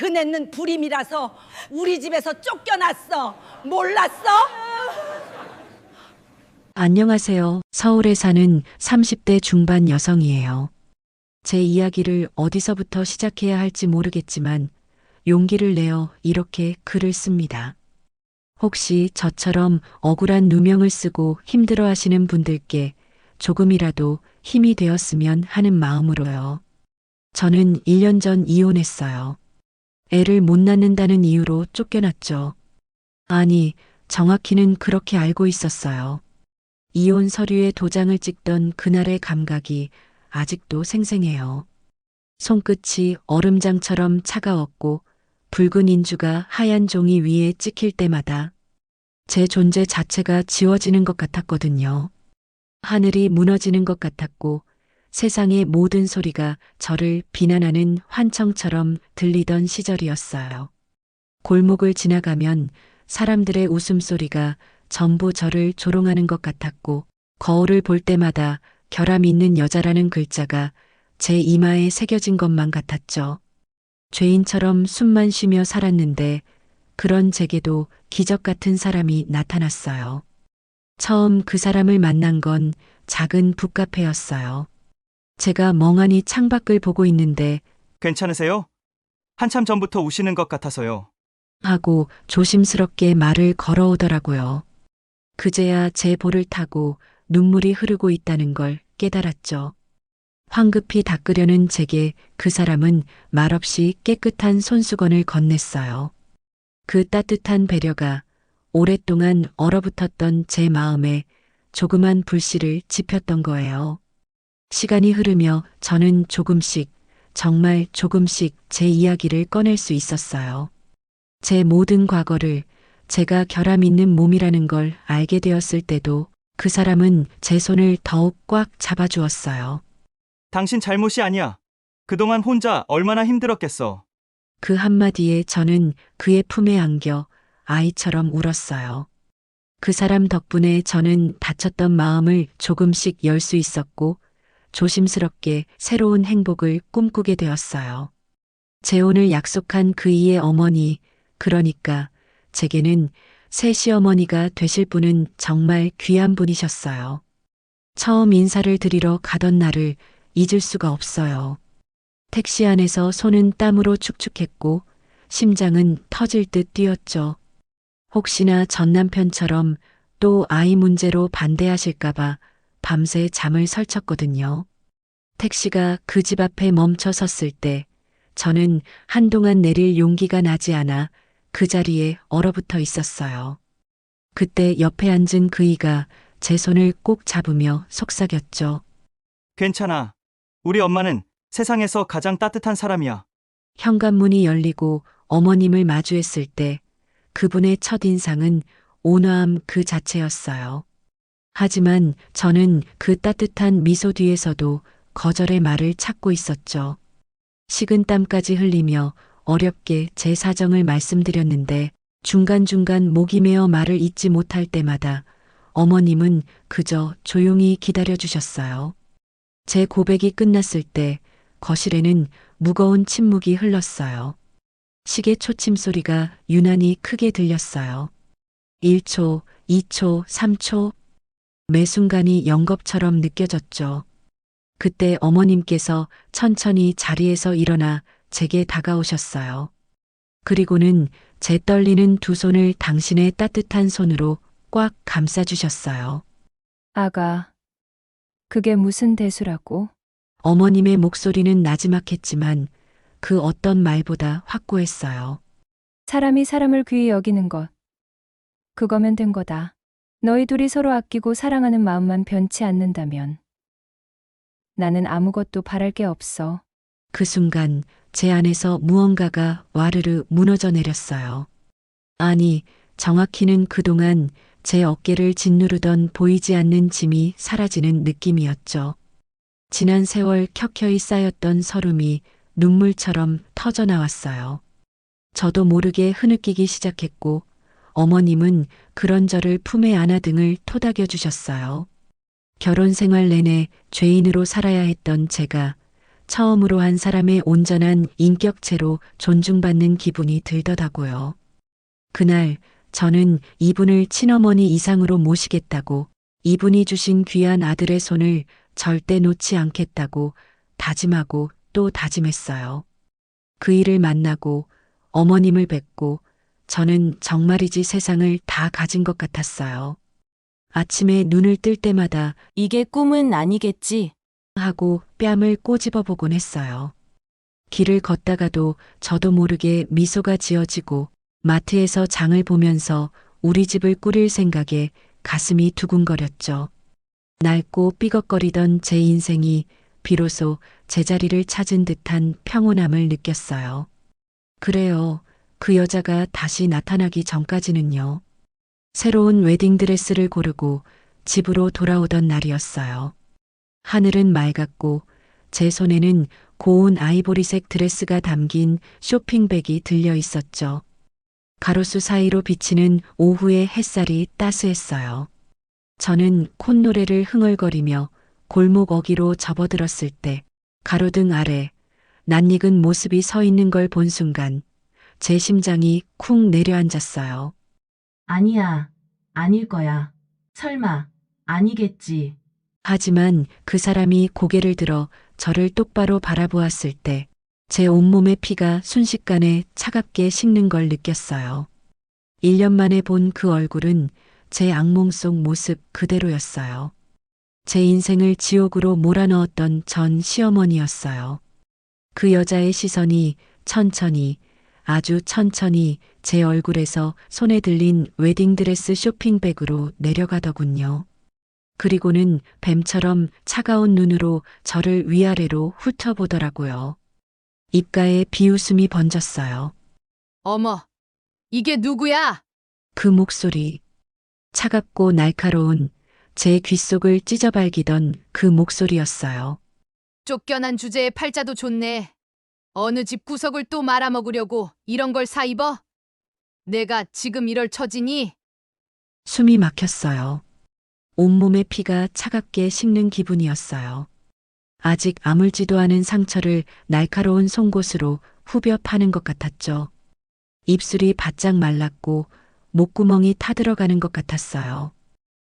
그네는 불임이라서 우리 집에서 쫓겨났어. 몰랐어? 안녕하세요. 서울에 사는 30대 중반 여성이에요. 제 이야기를 어디서부터 시작해야 할지 모르겠지만 용기를 내어 이렇게 글을 씁니다. 혹시 저처럼 억울한 누명을 쓰고 힘들어 하시는 분들께 조금이라도 힘이 되었으면 하는 마음으로요. 저는 1년 전 이혼했어요. 애를 못 낳는다는 이유로 쫓겨났죠. 아니, 정확히는 그렇게 알고 있었어요. 이혼 서류에 도장을 찍던 그날의 감각이 아직도 생생해요. 손끝이 얼음장처럼 차가웠고 붉은 인주가 하얀 종이 위에 찍힐 때마다 제 존재 자체가 지워지는 것 같았거든요. 하늘이 무너지는 것 같았고 세상의 모든 소리가 저를 비난하는 환청처럼 들리던 시절이었어요. 골목을 지나가면 사람들의 웃음소리가 전부 저를 조롱하는 것 같았고 거울을 볼 때마다 결함 있는 여자라는 글자가 제 이마에 새겨진 것만 같았죠. 죄인처럼 숨만 쉬며 살았는데 그런 제게도 기적 같은 사람이 나타났어요. 처음 그 사람을 만난 건 작은 북카페였어요. 제가 멍하니 창밖을 보고 있는데 괜찮으세요? 한참 전부터 우시는 것 같아서요. 하고 조심스럽게 말을 걸어오더라고요. 그제야 제 볼을 타고 눈물이 흐르고 있다는 걸 깨달았죠. 황급히 닦으려는 제게 그 사람은 말없이 깨끗한 손수건을 건넸어요. 그 따뜻한 배려가 오랫동안 얼어붙었던 제 마음에 조그만 불씨를 지폈던 거예요. 시간이 흐르며 저는 조금씩, 정말 조금씩 제 이야기를 꺼낼 수 있었어요. 제 모든 과거를 제가 결함 있는 몸이라는 걸 알게 되었을 때도 그 사람은 제 손을 더욱 꽉 잡아주었어요. 당신 잘못이 아니야. 그동안 혼자 얼마나 힘들었겠어. 그 한마디에 저는 그의 품에 안겨 아이처럼 울었어요. 그 사람 덕분에 저는 다쳤던 마음을 조금씩 열 수 있었고 조심스럽게 새로운 행복을 꿈꾸게 되었어요. 재혼을 약속한 그이의 어머니, 그러니까 제게는 새 시어머니가 되실 분은 정말 귀한 분이셨어요. 처음 인사를 드리러 가던 날을 잊을 수가 없어요. 택시 안에서 손은 땀으로 축축했고 심장은 터질 듯 뛰었죠. 혹시나 전 남편처럼 또 아이 문제로 반대하실까봐 밤새 잠을 설쳤거든요. 택시가 그 집 앞에 멈춰 섰을 때 저는 한동안 내릴 용기가 나지 않아 그 자리에 얼어붙어 있었어요. 그때 옆에 앉은 그이가 제 손을 꼭 잡으며 속삭였죠. 괜찮아. 우리 엄마는 세상에서 가장 따뜻한 사람이야. 현관문이 열리고 어머님을 마주했을 때 그분의 첫인상은 온화함 그 자체였어요. 하지만 저는 그 따뜻한 미소 뒤에서도 거절의 말을 찾고 있었죠. 식은땀까지 흘리며 어렵게 제 사정을 말씀드렸는데 중간중간 목이 메어 말을 잇지 못할 때마다 어머님은 그저 조용히 기다려주셨어요. 제 고백이 끝났을 때 거실에는 무거운 침묵이 흘렀어요. 시계 초침 소리가 유난히 크게 들렸어요. 1초, 2초, 3초. 매 순간이 영겁처럼 느껴졌죠. 그때 어머님께서 천천히 자리에서 일어나 제게 다가오셨어요. 그리고는 제 떨리는 두 손을 당신의 따뜻한 손으로 꽉 감싸주셨어요. 아가, 그게 무슨 대수라고? 어머님의 목소리는 나지막했지만 그 어떤 말보다 확고했어요. 사람이 사람을 귀히 여기는 것. 그거면 된 거다. 너희 둘이 서로 아끼고 사랑하는 마음만 변치 않는다면 나는 아무것도 바랄 게 없어. 그 순간 제 안에서 무언가가 와르르 무너져 내렸어요. 아니, 정확히는 그동안 제 어깨를 짓누르던 보이지 않는 짐이 사라지는 느낌이었죠. 지난 세월 켜켜이 쌓였던 서름이 눈물처럼 터져나왔어요. 저도 모르게 흐느끼기 시작했고 어머님은 그런 저를 품에 안아 등을 토닥여 주셨어요. 결혼 생활 내내 죄인으로 살아야 했던 제가 처음으로 한 사람의 온전한 인격체로 존중받는 기분이 들더라고요. 그날 저는 이분을 친어머니 이상으로 모시겠다고, 이분이 주신 귀한 아들의 손을 절대 놓지 않겠다고 다짐하고 또 다짐했어요. 그 일을 만나고 어머님을 뵙고 저는 정말이지 세상을 다 가진 것 같았어요. 아침에 눈을 뜰 때마다 이게 꿈은 아니겠지. 하고 뺨을 꼬집어 보곤 했어요. 길을 걷다가도 저도 모르게 미소가 지어지고 마트에서 장을 보면서 우리 집을 꾸릴 생각에 가슴이 두근거렸죠. 낡고 삐걱거리던 제 인생이 비로소 제자리를 찾은 듯한 평온함을 느꼈어요. 그래요. 그 여자가 다시 나타나기 전까지는요. 새로운 웨딩드레스를 고르고 집으로 돌아오던 날이었어요. 하늘은 맑았고 제 손에는 고운 아이보리색 드레스가 담긴 쇼핑백이 들려 있었죠. 가로수 사이로 비치는 오후의 햇살이 따스했어요. 저는 콧노래를 흥얼거리며 골목 어귀로 접어들었을 때 가로등 아래 낯익은 모습이 서 있는 걸 본 순간 제 심장이 쿵 내려앉았어요. 아니야. 아닐 거야. 설마. 아니겠지. 하지만 그 사람이 고개를 들어 저를 똑바로 바라보았을 때 제 온몸의 피가 순식간에 차갑게 식는 걸 느꼈어요. 1년 만에 본 그 얼굴은 제 악몽 속 모습 그대로였어요. 제 인생을 지옥으로 몰아넣었던 전 시어머니였어요. 그 여자의 시선이 천천히, 아주 천천히 제 얼굴에서 손에 들린 웨딩드레스 쇼핑백으로 내려가더군요. 그리고는 뱀처럼 차가운 눈으로 저를 위아래로 훑어보더라고요. 입가에 비웃음이 번졌어요. 어머, 이게 누구야? 그 목소리, 차갑고 날카로운 제 귓속을 찢어발기던 그 목소리였어요. 쫓겨난 주제에 팔자도 좋네. 어느 집 구석을 또 말아먹으려고 이런 걸 사입어? 내가 지금 이럴 처지니? 숨이 막혔어요. 온몸의 피가 차갑게 식는 기분이었어요. 아직 아물지도 않은 상처를 날카로운 송곳으로 후벼 파는 것 같았죠. 입술이 바짝 말랐고 목구멍이 타들어가는 것 같았어요.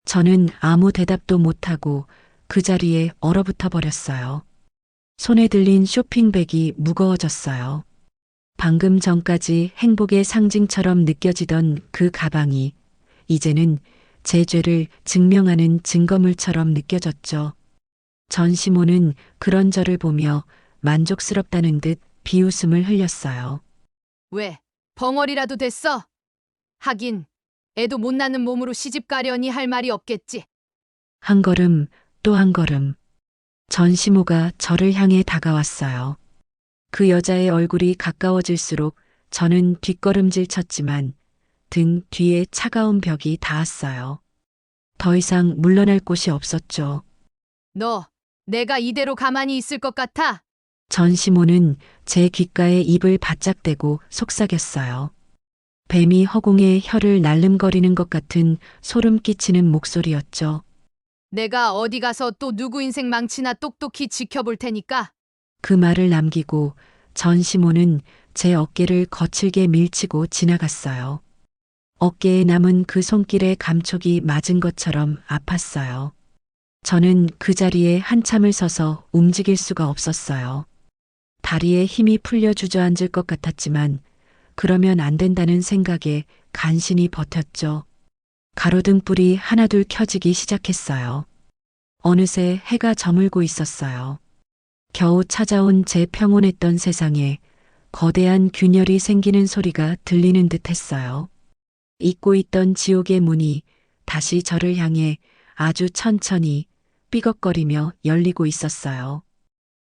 저는 아무 대답도 못하고 그 자리에 얼어붙어 버렸어요. 손에 들린 쇼핑백이 무거워졌어요. 방금 전까지 행복의 상징처럼 느껴지던 그 가방이 이제는 제 죄를 증명하는 증거물처럼 느껴졌죠. 전시모는 그런 저를 보며 만족스럽다는 듯 비웃음을 흘렸어요. 왜, 벙어리라도 됐어? 하긴, 애도 못 낳는 몸으로 시집 가려니 할 말이 없겠지. 한 걸음 또 한 걸음. 전시모가 저를 향해 다가왔어요. 그 여자의 얼굴이 가까워질수록 저는 뒷걸음질 쳤지만 등 뒤에 차가운 벽이 닿았어요. 더 이상 물러날 곳이 없었죠. 너, 내가 이대로 가만히 있을 것 같아? 전시모는 제 귓가에 입을 바짝 대고 속삭였어요. 뱀이 허공에 혀를 날름거리는 것 같은 소름 끼치는 목소리였죠. 내가 어디 가서 또 누구 인생 망치나 똑똑히 지켜볼 테니까. 그 말을 남기고 전시모는 제 어깨를 거칠게 밀치고 지나갔어요. 어깨에 남은 그 손길의 감촉이 맞은 것처럼 아팠어요. 저는 그 자리에 한참을 서서 움직일 수가 없었어요. 다리에 힘이 풀려 주저앉을 것 같았지만 그러면 안 된다는 생각에 간신히 버텼죠. 가로등불이 하나둘 켜지기 시작했어요. 어느새 해가 저물고 있었어요. 겨우 찾아온 제 평온했던 세상에 거대한 균열이 생기는 소리가 들리는 듯 했어요. 잊고 있던 지옥의 문이 다시 저를 향해 아주 천천히 삐걱거리며 열리고 있었어요.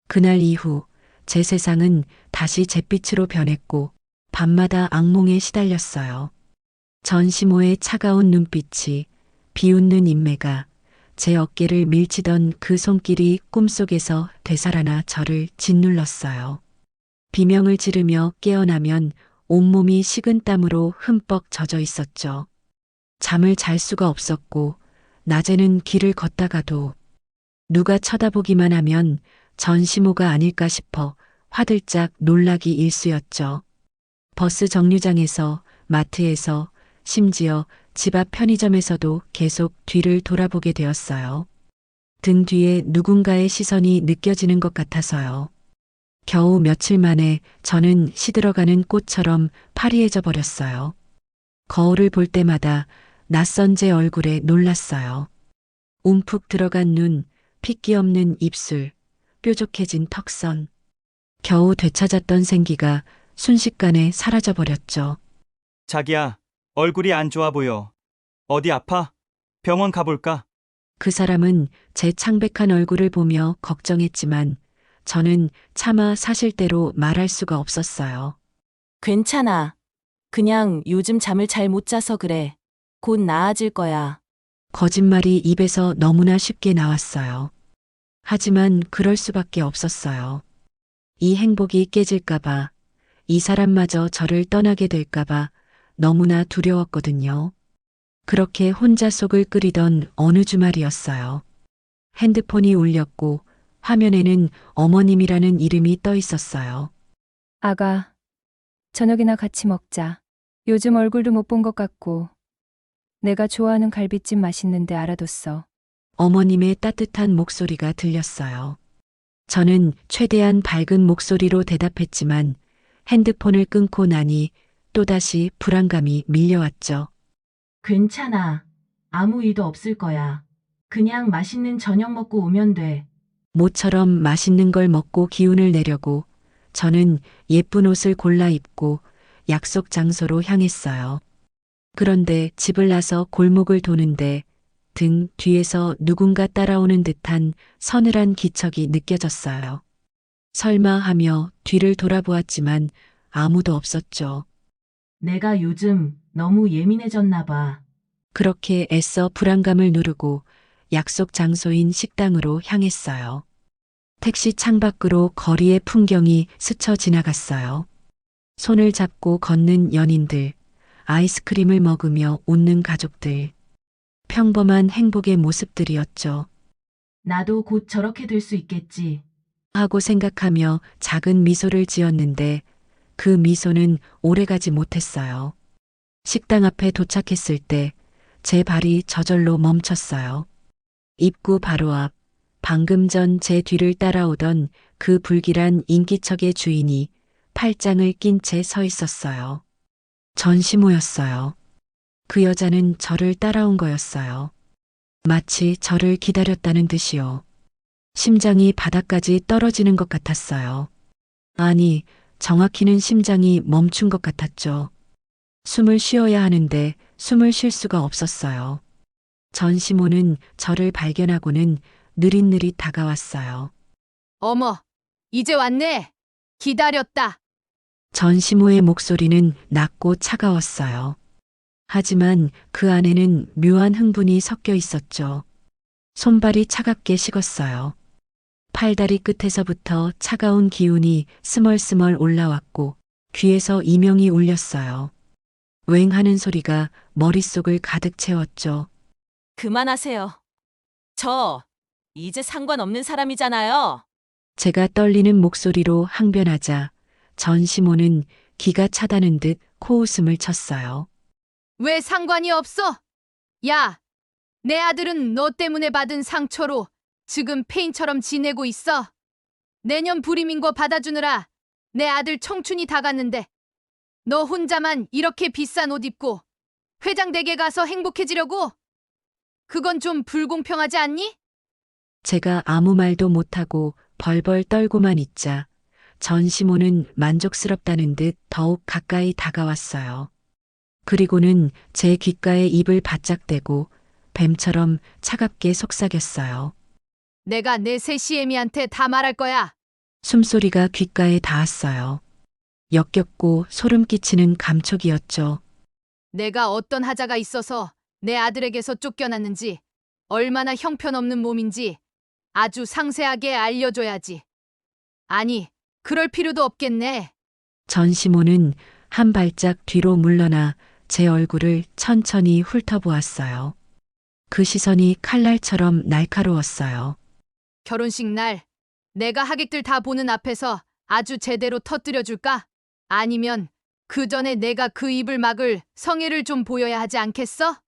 그날 이후 제 세상은 다시 잿빛으로 변했고 밤마다 악몽에 시달렸어요. 전시모의 차가운 눈빛이, 비웃는 인매가, 제 어깨를 밀치던 그 손길이 꿈속에서 되살아나 저를 짓눌렀어요. 비명을 지르며 깨어나면 온몸이 식은 땀으로 흠뻑 젖어 있었죠. 잠을 잘 수가 없었고 낮에는 길을 걷다가도 누가 쳐다보기만 하면 전시모가 아닐까 싶어 화들짝 놀라기 일쑤였죠. 버스 정류장에서, 마트에서, 심지어 집 앞 편의점에서도 계속 뒤를 돌아보게 되었어요. 등 뒤에 누군가의 시선이 느껴지는 것 같아서요. 겨우 며칠 만에 저는 시들어가는 꽃처럼 파리해져 버렸어요. 거울을 볼 때마다 낯선 제 얼굴에 놀랐어요. 움푹 들어간 눈, 핏기 없는 입술, 뾰족해진 턱선. 겨우 되찾았던 생기가 순식간에 사라져 버렸죠. 자기야, 얼굴이 안 좋아 보여. 어디 아파? 병원 가볼까? 그 사람은 제 창백한 얼굴을 보며 걱정했지만 저는 차마 사실대로 말할 수가 없었어요. 괜찮아. 그냥 요즘 잠을 잘 못 자서 그래. 곧 나아질 거야. 거짓말이 입에서 너무나 쉽게 나왔어요. 하지만 그럴 수밖에 없었어요. 이 행복이 깨질까봐, 이 사람마저 저를 떠나게 될까봐 너무나 두려웠거든요. 그렇게 혼자 속을 끓이던 어느 주말이었어요. 핸드폰이 울렸고 화면에는 어머님이라는 이름이 떠 있었어요. 아가, 저녁이나 같이 먹자. 요즘 얼굴도 못 본 것 같고. 내가 좋아하는 갈비찜 맛있는데 알아뒀어. 어머님의 따뜻한 목소리가 들렸어요. 저는 최대한 밝은 목소리로 대답했지만 핸드폰을 끊고 나니 또다시 불안감이 밀려왔죠. 괜찮아. 아무 일도 없을 거야. 그냥 맛있는 저녁 먹고 오면 돼. 모처럼 맛있는 걸 먹고 기운을 내려고 저는 예쁜 옷을 골라 입고 약속 장소로 향했어요. 그런데 집을 나서 골목을 도는데 등 뒤에서 누군가 따라오는 듯한 서늘한 기척이 느껴졌어요. 설마 하며 뒤를 돌아보았지만 아무도 없었죠. 내가 요즘 너무 예민해졌나 봐. 그렇게 애써 불안감을 누르고 약속 장소인 식당으로 향했어요. 택시 창밖으로 거리의 풍경이 스쳐 지나갔어요. 손을 잡고 걷는 연인들, 아이스크림을 먹으며 웃는 가족들. 평범한 행복의 모습들이었죠. 나도 곧 저렇게 될 수 있겠지. 하고 생각하며 작은 미소를 지었는데 그 미소는 오래가지 못했어요. 식당 앞에 도착했을 때 제 발이 저절로 멈췄어요. 입구 바로 앞, 방금 전 제 뒤를 따라오던 그 불길한 인기척의 주인이 팔짱을 낀 채 서 있었어요. 전시모였어요. 그 여자는 저를 따라온 거였어요. 마치 저를 기다렸다는 듯이요. 심장이 바닥까지 떨어지는 것 같았어요. 아니, 정확히는 심장이 멈춘 것 같았죠. 숨을 쉬어야 하는데 숨을 쉴 수가 없었어요. 전시모는 저를 발견하고는 느릿느릿 다가왔어요. 어머, 이제 왔네. 기다렸다. 전시모의 목소리는 낮고 차가웠어요. 하지만 그 안에는 묘한 흥분이 섞여 있었죠. 손발이 차갑게 식었어요. 팔다리 끝에서부터 차가운 기운이 스멀스멀 올라왔고 귀에서 이명이 울렸어요. 웽 하는 소리가 머릿속을 가득 채웠죠. 그만하세요. 저 이제 상관없는 사람이잖아요. 제가 떨리는 목소리로 항변하자 전시모는 기가 차다는 듯 코웃음을 쳤어요. 왜 상관이 없어? 야, 내 아들은 너 때문에 받은 상처로 지금 폐인처럼 지내고 있어. 내년 불임인 거 받아주느라 내 아들 청춘이 다 갔는데 너 혼자만 이렇게 비싼 옷 입고 회장댁에 가서 행복해지려고? 그건 좀 불공평하지 않니? 제가 아무 말도 못하고 벌벌 떨고만 있자 전시모는 만족스럽다는 듯 더욱 가까이 다가왔어요. 그리고는 제 귓가에 입을 바짝 대고 뱀처럼 차갑게 속삭였어요. 내가 내 새 시애미한테 다 말할 거야. 숨소리가 귓가에 닿았어요. 역겹고 소름 끼치는 감촉이었죠. 내가 어떤 하자가 있어서 내 아들에게서 쫓겨났는지, 얼마나 형편없는 몸인지 아주 상세하게 알려줘야지. 아니, 그럴 필요도 없겠네. 전시모는 한 발짝 뒤로 물러나 제 얼굴을 천천히 훑어보았어요. 그 시선이 칼날처럼 날카로웠어요. 결혼식 날 내가 하객들 다 보는 앞에서 아주 제대로 터뜨려 줄까? 아니면 그 전에 내가 그 입을 막을 성의를 좀 보여야 하지 않겠어?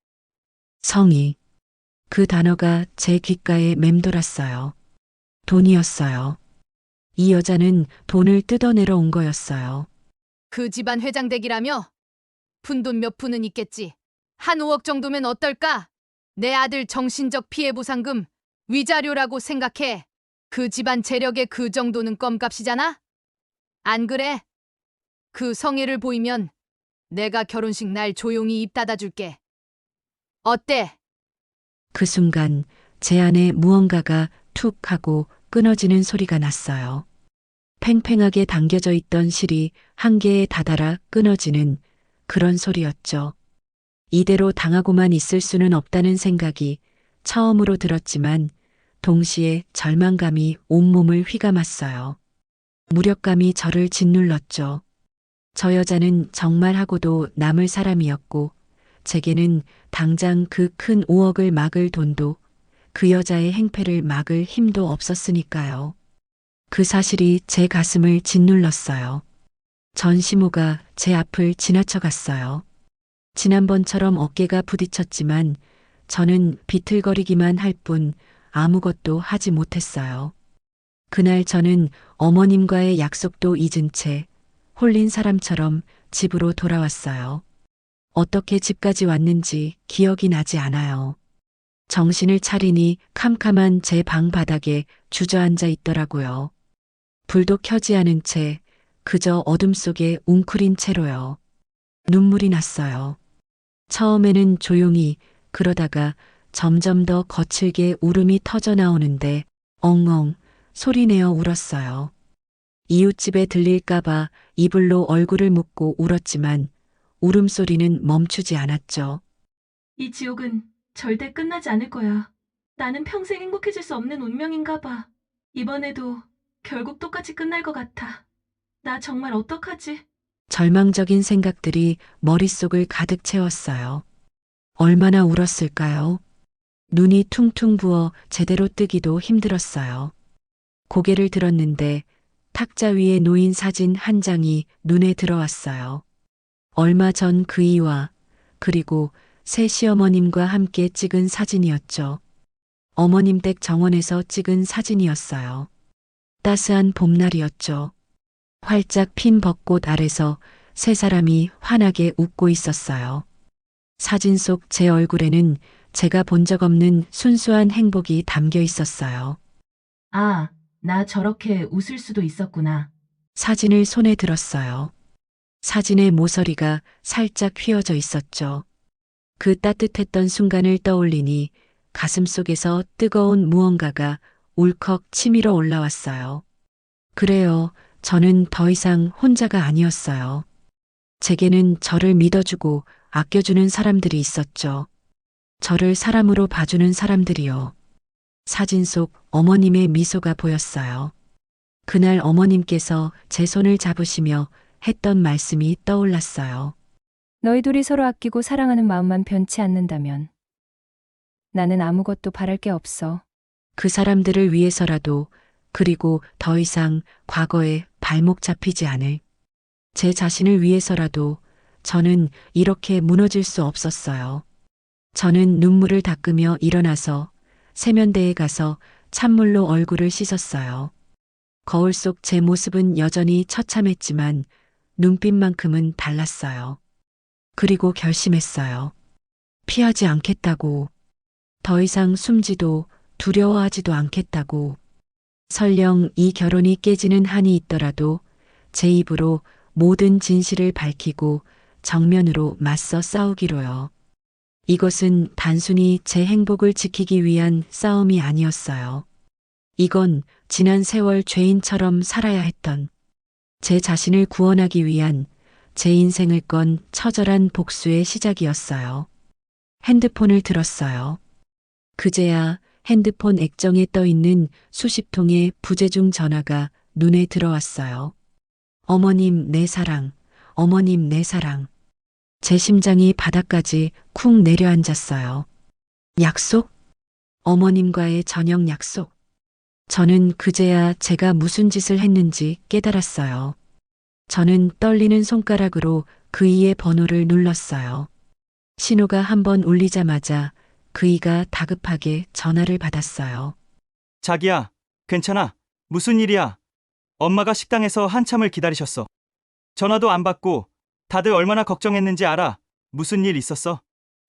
성의. 그 단어가 제 귓가에 맴돌았어요. 돈이었어요. 이 여자는 돈을 뜯어내러 온 거였어요. 그 집안 회장댁이라며? 푼돈 몇 푼은 있겠지. 한 5억 정도면 어떨까? 내 아들 정신적 피해 보상금 위자료라고 생각해. 그 집안 재력의 그 정도는 껌값이잖아? 안 그래? 그 성의를 보이면 내가 결혼식 날 조용히 입 닫아줄게. 어때? 그 순간 제 안에 무언가가 툭 하고 끊어지는 소리가 났어요. 팽팽하게 당겨져 있던 실이 한계에 다다라 끊어지는 그런 소리였죠. 이대로 당하고만 있을 수는 없다는 생각이 처음으로 들었지만 동시에 절망감이 온몸을 휘감았어요. 무력감이 저를 짓눌렀죠. 저 여자는 정말 하고도 남을 사람이었고 제게는 당장 그 큰 5억을 막을 돈도 그 여자의 행패를 막을 힘도 없었으니까요. 그 사실이 제 가슴을 짓눌렀어요. 전시모가 제 앞을 지나쳐갔어요. 지난번처럼 어깨가 부딪혔지만 저는 비틀거리기만 할 뿐 아무것도 하지 못했어요. 그날 저는 어머님과의 약속도 잊은 채 홀린 사람처럼 집으로 돌아왔어요. 어떻게 집까지 왔는지 기억이 나지 않아요. 정신을 차리니 캄캄한 제 방 바닥에 주저앉아 있더라고요. 불도 켜지 않은 채 그저 어둠 속에 웅크린 채로요. 눈물이 났어요. 처음에는 조용히 그러다가 점점 더 거칠게 울음이 터져 나오는데 엉엉 소리내어 울었어요. 이웃집에 들릴까봐 이불로 얼굴을 묶고 울었지만 울음소리는 멈추지 않았죠. 이 지옥은 절대 끝나지 않을 거야. 나는 평생 행복해질 수 없는 운명인가 봐. 이번에도 결국 똑같이 끝날 것 같아. 나 정말 어떡하지? 절망적인 생각들이 머릿속을 가득 채웠어요. 얼마나 울었을까요? 눈이 퉁퉁 부어 제대로 뜨기도 힘들었어요. 고개를 들었는데 탁자 위에 놓인 사진 한 장이 눈에 들어왔어요. 얼마 전 그이와 그리고 새 시어머님과 함께 찍은 사진이었죠. 어머님 댁 정원에서 찍은 사진이었어요. 따스한 봄날이었죠. 활짝 핀 벚꽃 아래서 세 사람이 환하게 웃고 있었어요. 사진 속 제 얼굴에는 제가 본 적 없는 순수한 행복이 담겨 있었어요. 아, 나 저렇게 웃을 수도 있었구나. 사진을 손에 들었어요. 사진의 모서리가 살짝 휘어져 있었죠. 그 따뜻했던 순간을 떠올리니 가슴 속에서 뜨거운 무언가가 울컥 치밀어 올라왔어요. 그래요. 저는 더 이상 혼자가 아니었어요. 제게는 저를 믿어주고 아껴주는 사람들이 있었죠. 저를 사람으로 봐주는 사람들이요. 사진 속 어머님의 미소가 보였어요. 그날 어머님께서 제 손을 잡으시며 했던 말씀이 떠올랐어요. 너희 둘이 서로 아끼고 사랑하는 마음만 변치 않는다면 나는 아무것도 바랄 게 없어. 그 사람들을 위해서라도 그리고 더 이상 과거에 발목 잡히지 않을 제 자신을 위해서라도 저는 이렇게 무너질 수 없었어요. 저는 눈물을 닦으며 일어나서 세면대에 가서 찬물로 얼굴을 씻었어요. 거울 속 제 모습은 여전히 처참했지만 눈빛만큼은 달랐어요. 그리고 결심했어요. 피하지 않겠다고. 더 이상 숨지도 두려워하지도 않겠다고. 설령 이 결혼이 깨지는 한이 있더라도 제 입으로 모든 진실을 밝히고 정면으로 맞서 싸우기로요. 이것은 단순히 제 행복을 지키기 위한 싸움이 아니었어요. 이건 지난 세월 죄인처럼 살아야 했던 제 자신을 구원하기 위한 제 인생을 건 처절한 복수의 시작이었어요. 핸드폰을 들었어요. 그제야 핸드폰 액정에 떠 있는 수십 통의 부재중 전화가 눈에 들어왔어요. 어머님 내 사랑, 어머님 내 사랑. 제 심장이 바닥까지 쿵 내려앉았어요. 약속? 어머님과의 저녁 약속. 저는 그제야 제가 무슨 짓을 했는지 깨달았어요. 저는 떨리는 손가락으로 그이의 번호를 눌렀어요. 신호가 한번 울리자마자 그이가 다급하게 전화를 받았어요. 자기야, 괜찮아. 무슨 일이야? 엄마가 식당에서 한참을 기다리셨어. 전화도 안 받고 다들 얼마나 걱정했는지 알아. 무슨 일 있었어?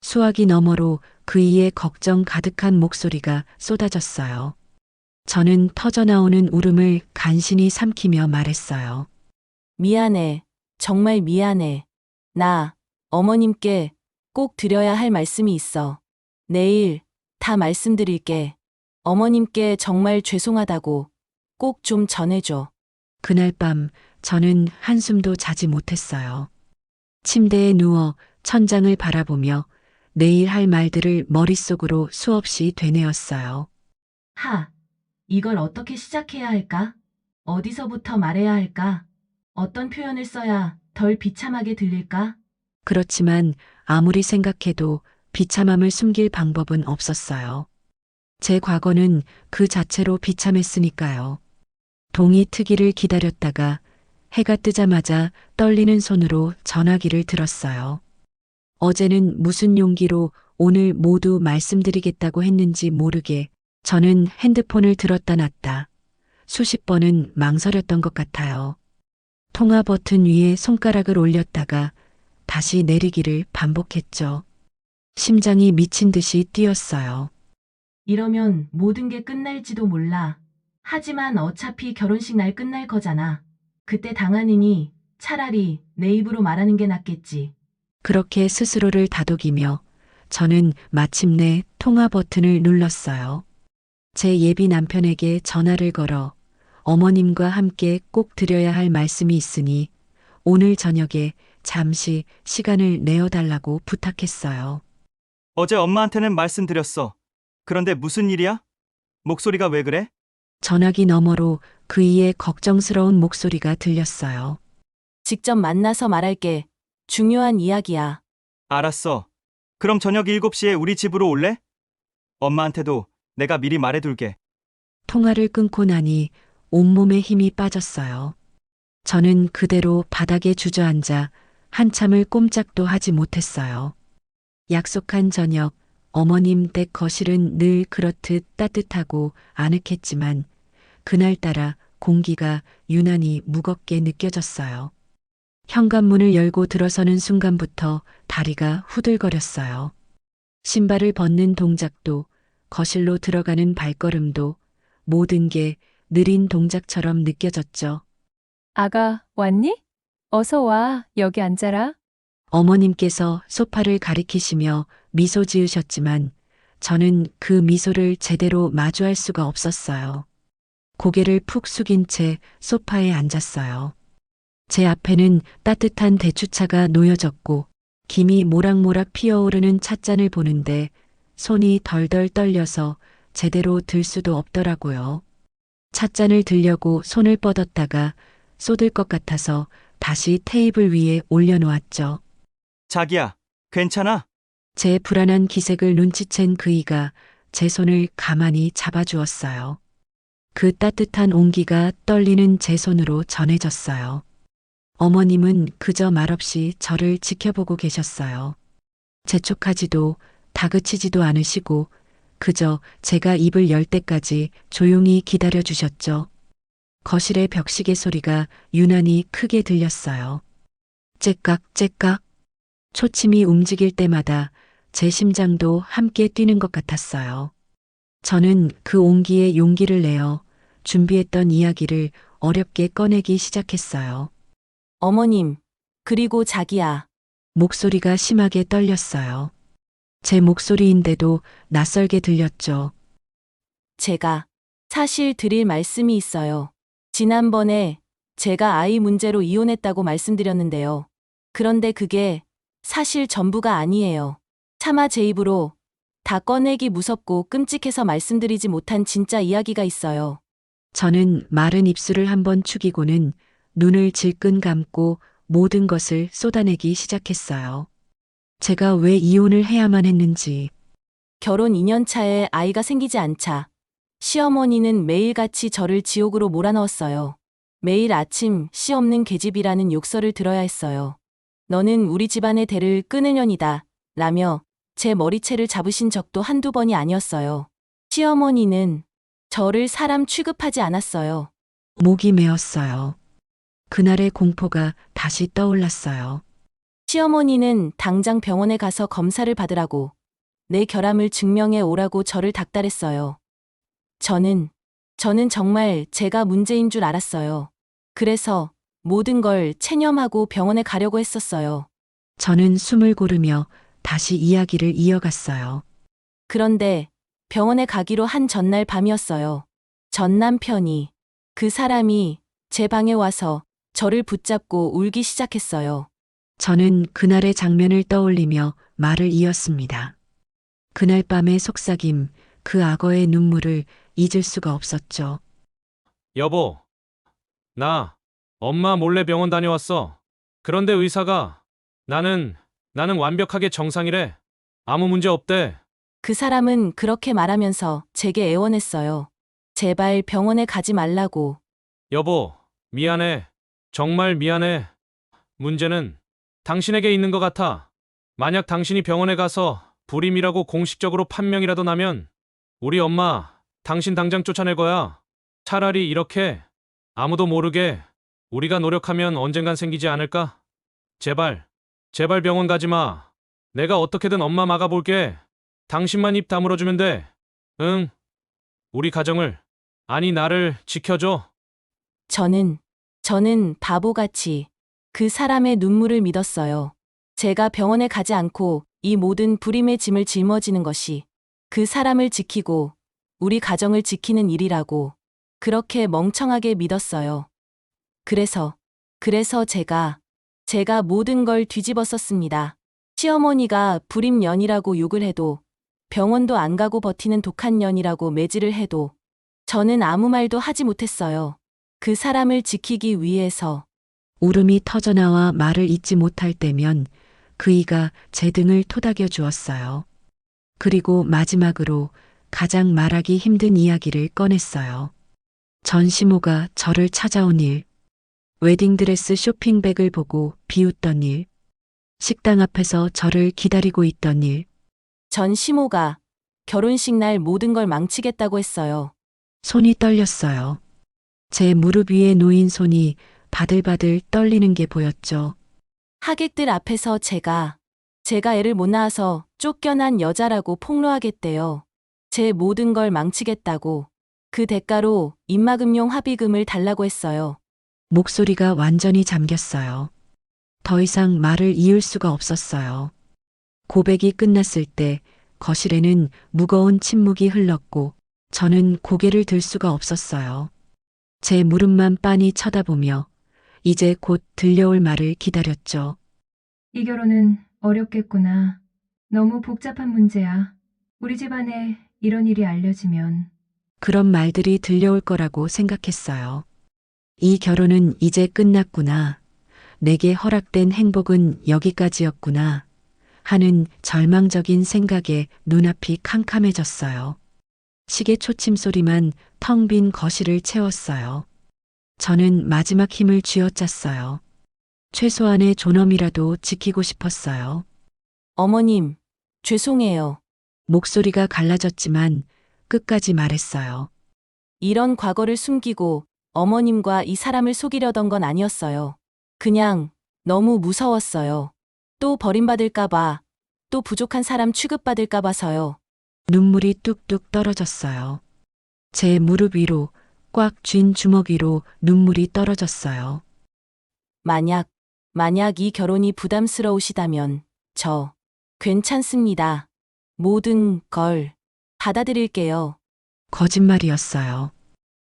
수화기 너머로 그이의 걱정 가득한 목소리가 쏟아졌어요. 저는 터져나오는 울음을 간신히 삼키며 말했어요. 미안해. 정말 미안해. 나 어머님께 꼭 드려야 할 말씀이 있어. 내일 다 말씀드릴게. 어머님께 정말 죄송하다고 꼭 좀 전해줘. 그날 밤 저는 한숨도 자지 못했어요. 침대에 누워 천장을 바라보며 내일 할 말들을 머릿속으로 수없이 되뇌었어요. 이걸 어떻게 시작해야 할까? 어디서부터 말해야 할까? 어떤 표현을 써야 덜 비참하게 들릴까? 그렇지만 아무리 생각해도 비참함을 숨길 방법은 없었어요. 제 과거는 그 자체로 비참했으니까요. 동이 트기를 기다렸다가 해가 뜨자마자 떨리는 손으로 전화기를 들었어요. 어제는 무슨 용기로 오늘 모두 말씀드리겠다고 했는지 모르게 저는 핸드폰을 들었다 놨다 수십 번은 망설였던 것 같아요. 통화 버튼 위에 손가락을 올렸다가 다시 내리기를 반복했죠. 심장이 미친 듯이 뛰었어요. 이러면 모든 게 끝날지도 몰라. 하지만 어차피 결혼식 날 끝날 거잖아. 그때 당하느니 차라리 내 입으로 말하는 게 낫겠지. 그렇게 스스로를 다독이며 저는 마침내 통화 버튼을 눌렀어요. 제 예비 남편에게 전화를 걸어 어머님과 함께 꼭 드려야 할 말씀이 있으니 오늘 저녁에 잠시 시간을 내어달라고 부탁했어요. 어제 엄마한테는 말씀드렸어. 그런데 무슨 일이야? 목소리가 왜 그래? 전화기 너머로 그이의 걱정스러운 목소리가 들렸어요. 직접 만나서 말할게. 중요한 이야기야. 알았어. 그럼 저녁 7시에 우리 집으로 올래? 엄마한테도 내가 미리 말해둘게. 통화를 끊고 나니 온몸에 힘이 빠졌어요. 저는 그대로 바닥에 주저앉아 한참을 꼼짝도 하지 못했어요. 약속한 저녁, 어머님 댁 거실은 늘 그렇듯 따뜻하고 아늑했지만 그날따라 공기가 유난히 무겁게 느껴졌어요. 현관문을 열고 들어서는 순간부터 다리가 후들거렸어요. 신발을 벗는 동작도 거실로 들어가는 발걸음도 모든 게 느린 동작처럼 느껴졌죠. 아가, 왔니? 어서 와. 여기 앉아라. 어머님께서 소파를 가리키시며 미소 지으셨지만 저는 그 미소를 제대로 마주할 수가 없었어요. 고개를 푹 숙인 채 소파에 앉았어요. 제 앞에는 따뜻한 대추차가 놓여졌고 김이 모락모락 피어오르는 찻잔을 보는데 손이 덜덜 떨려서 제대로 들 수도 없더라고요. 찻잔을 들려고 손을 뻗었다가 쏟을 것 같아서 다시 테이블 위에 올려놓았죠. 자기야, 괜찮아? 제 불안한 기색을 눈치챈 그이가 제 손을 가만히 잡아주었어요. 그 따뜻한 온기가 떨리는 제 손으로 전해졌어요. 어머님은 그저 말없이 저를 지켜보고 계셨어요. 재촉하지도 다그치지도 않으시고 그저 제가 입을 열 때까지 조용히 기다려 주셨죠. 거실의 벽시계 소리가 유난히 크게 들렸어요. 째깍째깍. 초침이 움직일 때마다 제 심장도 함께 뛰는 것 같았어요. 저는 그 온기에 용기를 내어 준비했던 이야기를 어렵게 꺼내기 시작했어요. 어머님, 그리고 자기야. 목소리가 심하게 떨렸어요. 제 목소리인데도 낯설게 들렸죠. 제가 사실 드릴 말씀이 있어요. 지난번에 제가 아이 문제로 이혼했다고 말씀드렸는데요. 그런데 그게 사실 전부가 아니에요. 차마 제 입으로 다 꺼내기 무섭고 끔찍해서 말씀드리지 못한 진짜 이야기가 있어요. 저는 마른 입술을 한번 축이고는 눈을 질끈 감고 모든 것을 쏟아내기 시작했어요. 제가 왜 이혼을 해야만 했는지, 결혼 2년 차에 아이가 생기지 않자 시어머니는 매일같이 저를 지옥으로 몰아넣었어요. 매일 아침 씨 없는 계집이라는 욕설을 들어야 했어요. 너는 우리 집안의 대를 끊을 년이다. 라며 제 머리채를 잡으신 적도 한두 번이 아니었어요. 시어머니는 저를 사람 취급하지 않았어요. 목이 메었어요. 그날의 공포가 다시 떠올랐어요. 시어머니는 당장 병원에 가서 검사를 받으라고 내 결함을 증명해 오라고 저를 닥달했어요. 저는 정말 제가 문제인 줄 알았어요. 그래서 모든 걸 체념하고 병원에 가려고 했었어요. 저는 숨을 고르며 다시 이야기를 이어갔어요. 그런데 병원에 가기로 한 전날 밤이었어요. 전 남편이, 그 사람이 제 방에 와서 저를 붙잡고 울기 시작했어요. 저는 그날의 장면을 떠올리며 말을 이었습니다. 그날 밤의 속삭임, 그 악어의 눈물을 잊을 수가 없었죠. 여보, 나 엄마 몰래 병원 다녀왔어. 그런데 의사가 나는 완벽하게 정상이래. 아무 문제 없대. 그 사람은 그렇게 말하면서 제게 애원했어요. 제발 병원에 가지 말라고. 여보, 미안해. 정말 미안해. 문제는 당신에게 있는 것 같아. 만약 당신이 병원에 가서 불임이라고 공식적으로 판명이라도 나면 우리 엄마 당신 당장 쫓아낼 거야. 차라리 이렇게 아무도 모르게 우리가 노력하면 언젠간 생기지 않을까? 제발 병원 가지 마. 내가 어떻게든 엄마 막아볼게. 당신만 입 다물어주면 돼. 응. 우리 가정을, 아니 나를 지켜줘. 저는 바보같이 그 사람의 눈물을 믿었어요. 제가 병원에 가지 않고 이 모든 불임의 짐을 짊어지는 것이 그 사람을 지키고 우리 가정을 지키는 일이라고 그렇게 멍청하게 믿었어요. 그래서 제가 모든 걸 뒤집었었습니다. 시어머니가 불임 년이라고 욕을 해도 병원도 안 가고 버티는 독한 년이라고 매질을 해도 저는 아무 말도 하지 못했어요. 그 사람을 지키기 위해서. 울음이 터져나와 말을 잇지 못할 때면 그이가 제 등을 토닥여 주었어요. 그리고 마지막으로 가장 말하기 힘든 이야기를 꺼냈어요. 전시모가 저를 찾아온 일, 웨딩드레스 쇼핑백을 보고 비웃던 일, 식당 앞에서 저를 기다리고 있던 일, 전 시모가 결혼식 날 모든 걸 망치겠다고 했어요. 손이 떨렸어요. 제 무릎 위에 놓인 손이 바들바들 떨리는 게 보였죠. 하객들 앞에서 제가 애를 못 낳아서 쫓겨난 여자라고 폭로하겠대요. 제 모든 걸 망치겠다고. 그 대가로 입막음용 합의금을 달라고 했어요. 목소리가 완전히 잠겼어요. 더 이상 말을 이을 수가 없었어요. 고백이 끝났을 때 거실에는 무거운 침묵이 흘렀고 저는 고개를 들 수가 없었어요. 제 무릎만 빤히 쳐다보며 이제 곧 들려올 말을 기다렸죠. 이 결혼은 어렵겠구나. 너무 복잡한 문제야. 우리 집안에 이런 일이 알려지면 그런 말들이 들려올 거라고 생각했어요. 이 결혼은 이제 끝났구나. 내게 허락된 행복은 여기까지였구나. 하는 절망적인 생각에 눈앞이 캄캄해졌어요. 시계 초침 소리만 텅 빈 거실을 채웠어요. 저는 마지막 힘을 쥐어짰어요. 최소한의 존엄이라도 지키고 싶었어요. 어머님, 죄송해요. 목소리가 갈라졌지만 끝까지 말했어요. 이런 과거를 숨기고 어머님과 이 사람을 속이려던 건 아니었어요. 그냥 너무 무서웠어요. 또 버림받을까봐, 또 부족한 사람 취급받을까봐서요. 눈물이 뚝뚝 떨어졌어요. 제 무릎 위로 꽉 쥔 주먹 위로 눈물이 떨어졌어요. 만약 이 결혼이 부담스러우시다면 저 괜찮습니다. 모든 걸 받아들일게요. 거짓말이었어요.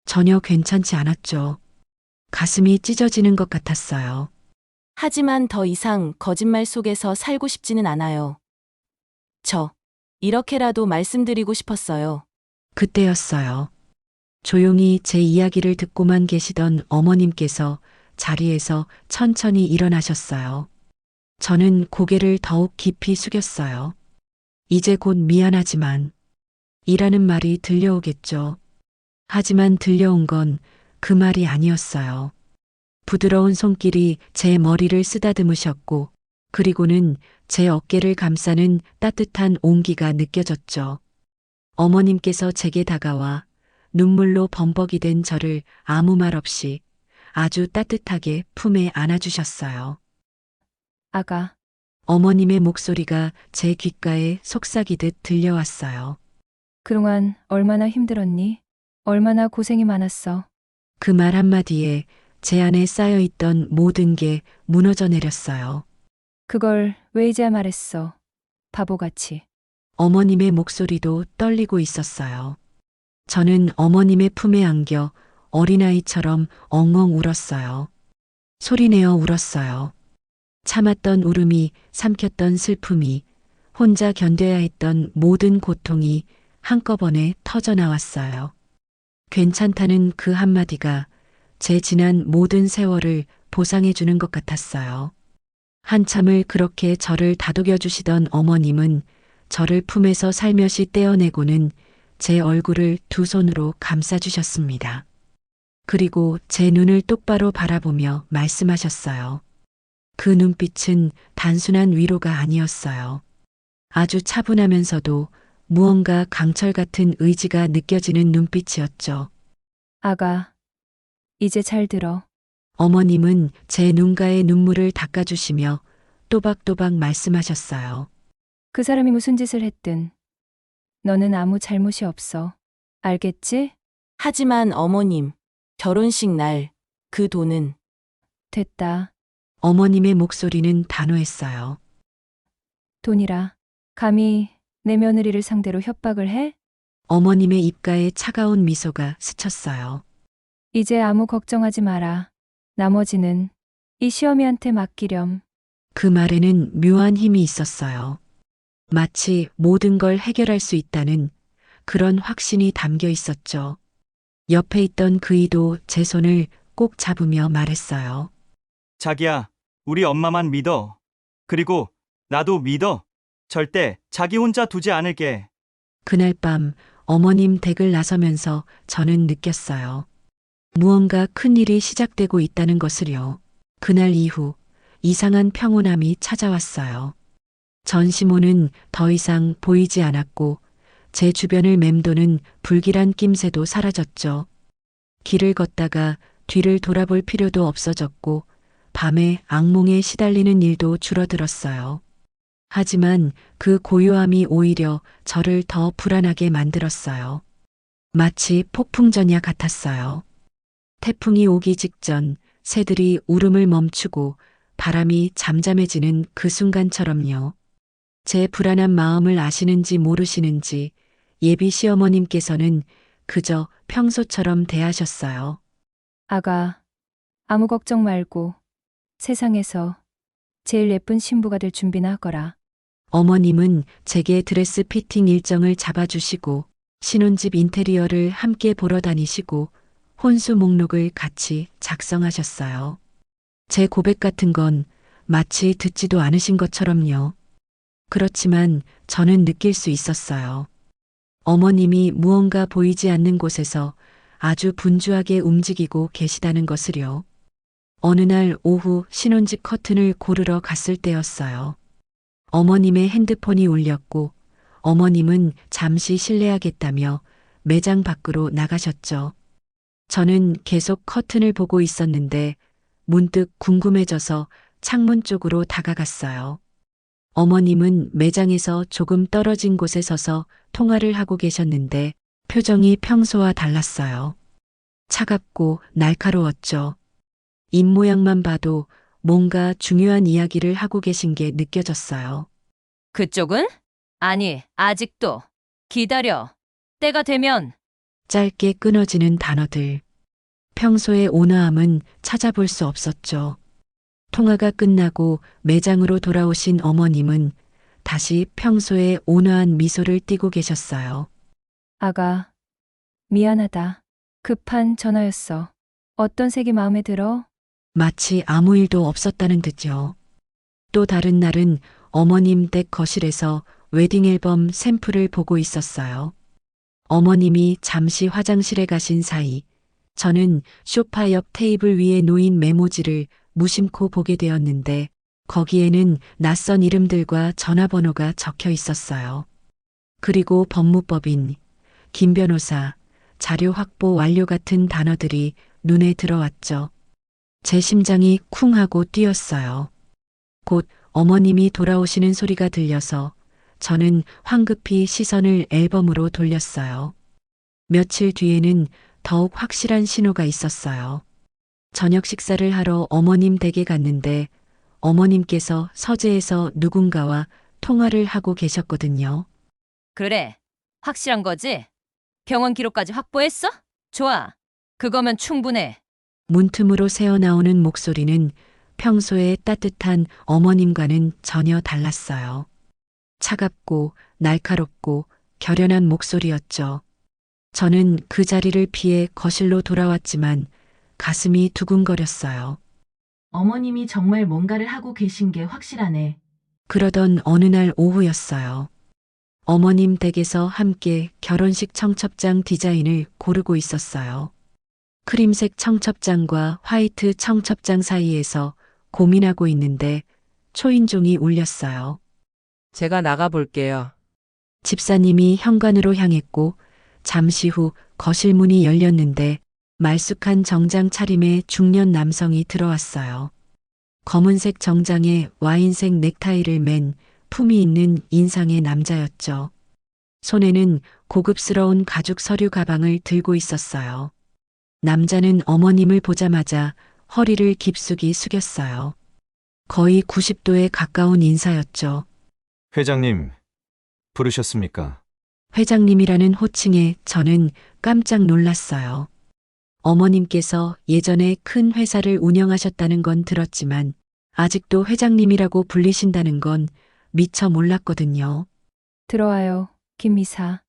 전혀 괜찮지 않았죠. 가슴이 찢어지는 것 같았어요. 하지만 더 이상 거짓말 속에서 살고 싶지는 않아요. 저 이렇게라도 말씀드리고 싶었어요. 그때였어요. 조용히 제 이야기를 듣고만 계시던 어머님께서 자리에서 천천히 일어나셨어요. 저는 고개를 더욱 깊이 숙였어요. 이제 곧 미안하지만 이라는 말이 들려오겠죠. 하지만 들려온 건 그 말이 아니었어요. 부드러운 손길이 제 머리를 쓰다듬으셨고, 그리고는 제 어깨를 감싸는 따뜻한 온기가 느껴졌죠. 어머님께서 제게 다가와 눈물로 범벅이 된 저를 아무 말 없이 아주 따뜻하게 품에 안아주셨어요. 아가, 어머님의 목소리가 제 귓가에 속삭이듯 들려왔어요. 그동안 얼마나 힘들었니? 얼마나 고생이 많았어. 그 말 한마디에 제 안에 쌓여있던 모든 게 무너져 내렸어요. 그걸 왜 이제야 말했어? 바보같이. 어머님의 목소리도 떨리고 있었어요. 저는 어머님의 품에 안겨 어린아이처럼 엉엉 울었어요. 소리내어 울었어요. 참았던 울음이, 삼켰던 슬픔이, 혼자 견뎌야 했던 모든 고통이 한꺼번에 터져 나왔어요. 괜찮다는 그 한마디가 제 지난 모든 세월을 보상해 주는 것 같았어요. 한참을 그렇게 저를 다독여 주시던 어머님은 저를 품에서 살며시 떼어내고는 제 얼굴을 두 손으로 감싸 주셨습니다. 그리고 제 눈을 똑바로 바라보며 말씀하셨어요. 그 눈빛은 단순한 위로가 아니었어요. 아주 차분하면서도 무언가 강철 같은 의지가 느껴지는 눈빛이었죠. 아가, 이제 잘 들어. 어머님은 제 눈가에 눈물을 닦아주시며 또박또박 말씀하셨어요. 그 사람이 무슨 짓을 했든 너는 아무 잘못이 없어. 알겠지? 하지만 어머님, 결혼식 날 그 돈은 됐다. 어머님의 목소리는 단호했어요. 돈이라. 감히 내 며느리를 상대로 협박을 해? 어머님의 입가에 차가운 미소가 스쳤어요. 이제 아무 걱정하지 마라. 나머지는 이 시어미한테 맡기렴. 그 말에는 묘한 힘이 있었어요. 마치 모든 걸 해결할 수 있다는 그런 확신이 담겨 있었죠. 옆에 있던 그이도 제 손을 꼭 잡으며 말했어요. 자기야, 우리 엄마만 믿어. 그리고 나도 믿어. 절대 자기 혼자 두지 않을게. 그날 밤 어머님 댁을 나서면서 저는 느꼈어요. 무언가 큰 일이 시작되고 있다는 것을요. 그날 이후 이상한 평온함이 찾아왔어요. 전시모는 더 이상 보이지 않았고 제 주변을 맴도는 불길한 낌새도 사라졌죠. 길을 걷다가 뒤를 돌아볼 필요도 없어졌고 밤에 악몽에 시달리는 일도 줄어들었어요. 하지만 그 고요함이 오히려 저를 더 불안하게 만들었어요. 마치 폭풍전야 같았어요. 태풍이 오기 직전 새들이 울음을 멈추고 바람이 잠잠해지는 그 순간처럼요. 제 불안한 마음을 아시는지 모르시는지 예비 시어머님께서는 그저 평소처럼 대하셨어요. 아가, 아무 걱정 말고 세상에서 제일 예쁜 신부가 될 준비나 하거라. 어머님은 제게 드레스 피팅 일정을 잡아주시고 신혼집 인테리어를 함께 보러 다니시고 혼수 목록을 같이 작성하셨어요. 제 고백 같은 건 마치 듣지도 않으신 것처럼요. 그렇지만 저는 느낄 수 있었어요. 어머님이 무언가 보이지 않는 곳에서 아주 분주하게 움직이고 계시다는 것을요. 어느 날 오후 신혼집 커튼을 고르러 갔을 때였어요. 어머님의 핸드폰이 울렸고 어머님은 잠시 실례하겠다며 매장 밖으로 나가셨죠. 저는 계속 커튼을 보고 있었는데 문득 궁금해져서 창문 쪽으로 다가갔어요. 어머님은 매장에서 조금 떨어진 곳에 서서 통화를 하고 계셨는데 표정이 평소와 달랐어요. 차갑고 날카로웠죠. 입모양만 봐도 뭔가 중요한 이야기를 하고 계신 게 느껴졌어요. 그쪽은? 아니, 아직도. 기다려. 때가 되면. 짧게 끊어지는 단어들. 평소의 온화함은 찾아볼 수 없었죠. 통화가 끝나고 매장으로 돌아오신 어머님은 다시 평소의 온화한 미소를 띠고 계셨어요. 아가, 미안하다. 급한 전화였어. 어떤 색이 마음에 들어? 마치 아무 일도 없었다는 듯요. 또 다른 날은 어머님 댁 거실에서 웨딩 앨범 샘플을 보고 있었어요. 어머님이 잠시 화장실에 가신 사이 저는 소파 옆 테이블 위에 놓인 메모지를 무심코 보게 되었는데 거기에는 낯선 이름들과 전화번호가 적혀 있었어요. 그리고 법무법인, 김 변호사, 자료 확보 완료 같은 단어들이 눈에 들어왔죠. 제 심장이 쿵 하고 뛰었어요. 곧 어머님이 돌아오시는 소리가 들려서 저는 황급히 시선을 앨범으로 돌렸어요. 며칠 뒤에는 더욱 확실한 신호가 있었어요. 저녁 식사를 하러 어머님 댁에 갔는데 어머님께서 서재에서 누군가와 통화를 하고 계셨거든요. 그래, 확실한 거지? 병원 기록까지 확보했어? 좋아. 그거면 충분해. 문틈으로 새어나오는 목소리는 평소의 따뜻한 어머님과는 전혀 달랐어요. 차갑고 날카롭고 결연한 목소리였죠. 저는 그 자리를 피해 거실로 돌아왔지만 가슴이 두근거렸어요. 어머님이 정말 뭔가를 하고 계신 게 확실하네. 그러던 어느 날 오후였어요. 어머님 댁에서 함께 결혼식 청첩장 디자인을 고르고 있었어요. 크림색 청첩장과 화이트 청첩장 사이에서 고민하고 있는데 초인종이 울렸어요. 제가 나가볼게요. 집사님이 현관으로 향했고 잠시 후 거실 문이 열렸는데 말쑥한 정장 차림의 중년 남성이 들어왔어요. 검은색 정장에 와인색 넥타이를 맨 품위 있는 인상의 남자였죠. 손에는 고급스러운 가죽 서류 가방을 들고 있었어요. 남자는 어머님을 보자마자 허리를 깊숙이 숙였어요. 거의 90도에 가까운 인사였죠. 회장님, 부르셨습니까? 회장님이라는 호칭에 저는 깜짝 놀랐어요. 어머님께서 예전에 큰 회사를 운영하셨다는 건 들었지만 아직도 회장님이라고 불리신다는 건 미처 몰랐거든요. 들어와요, 김 이사.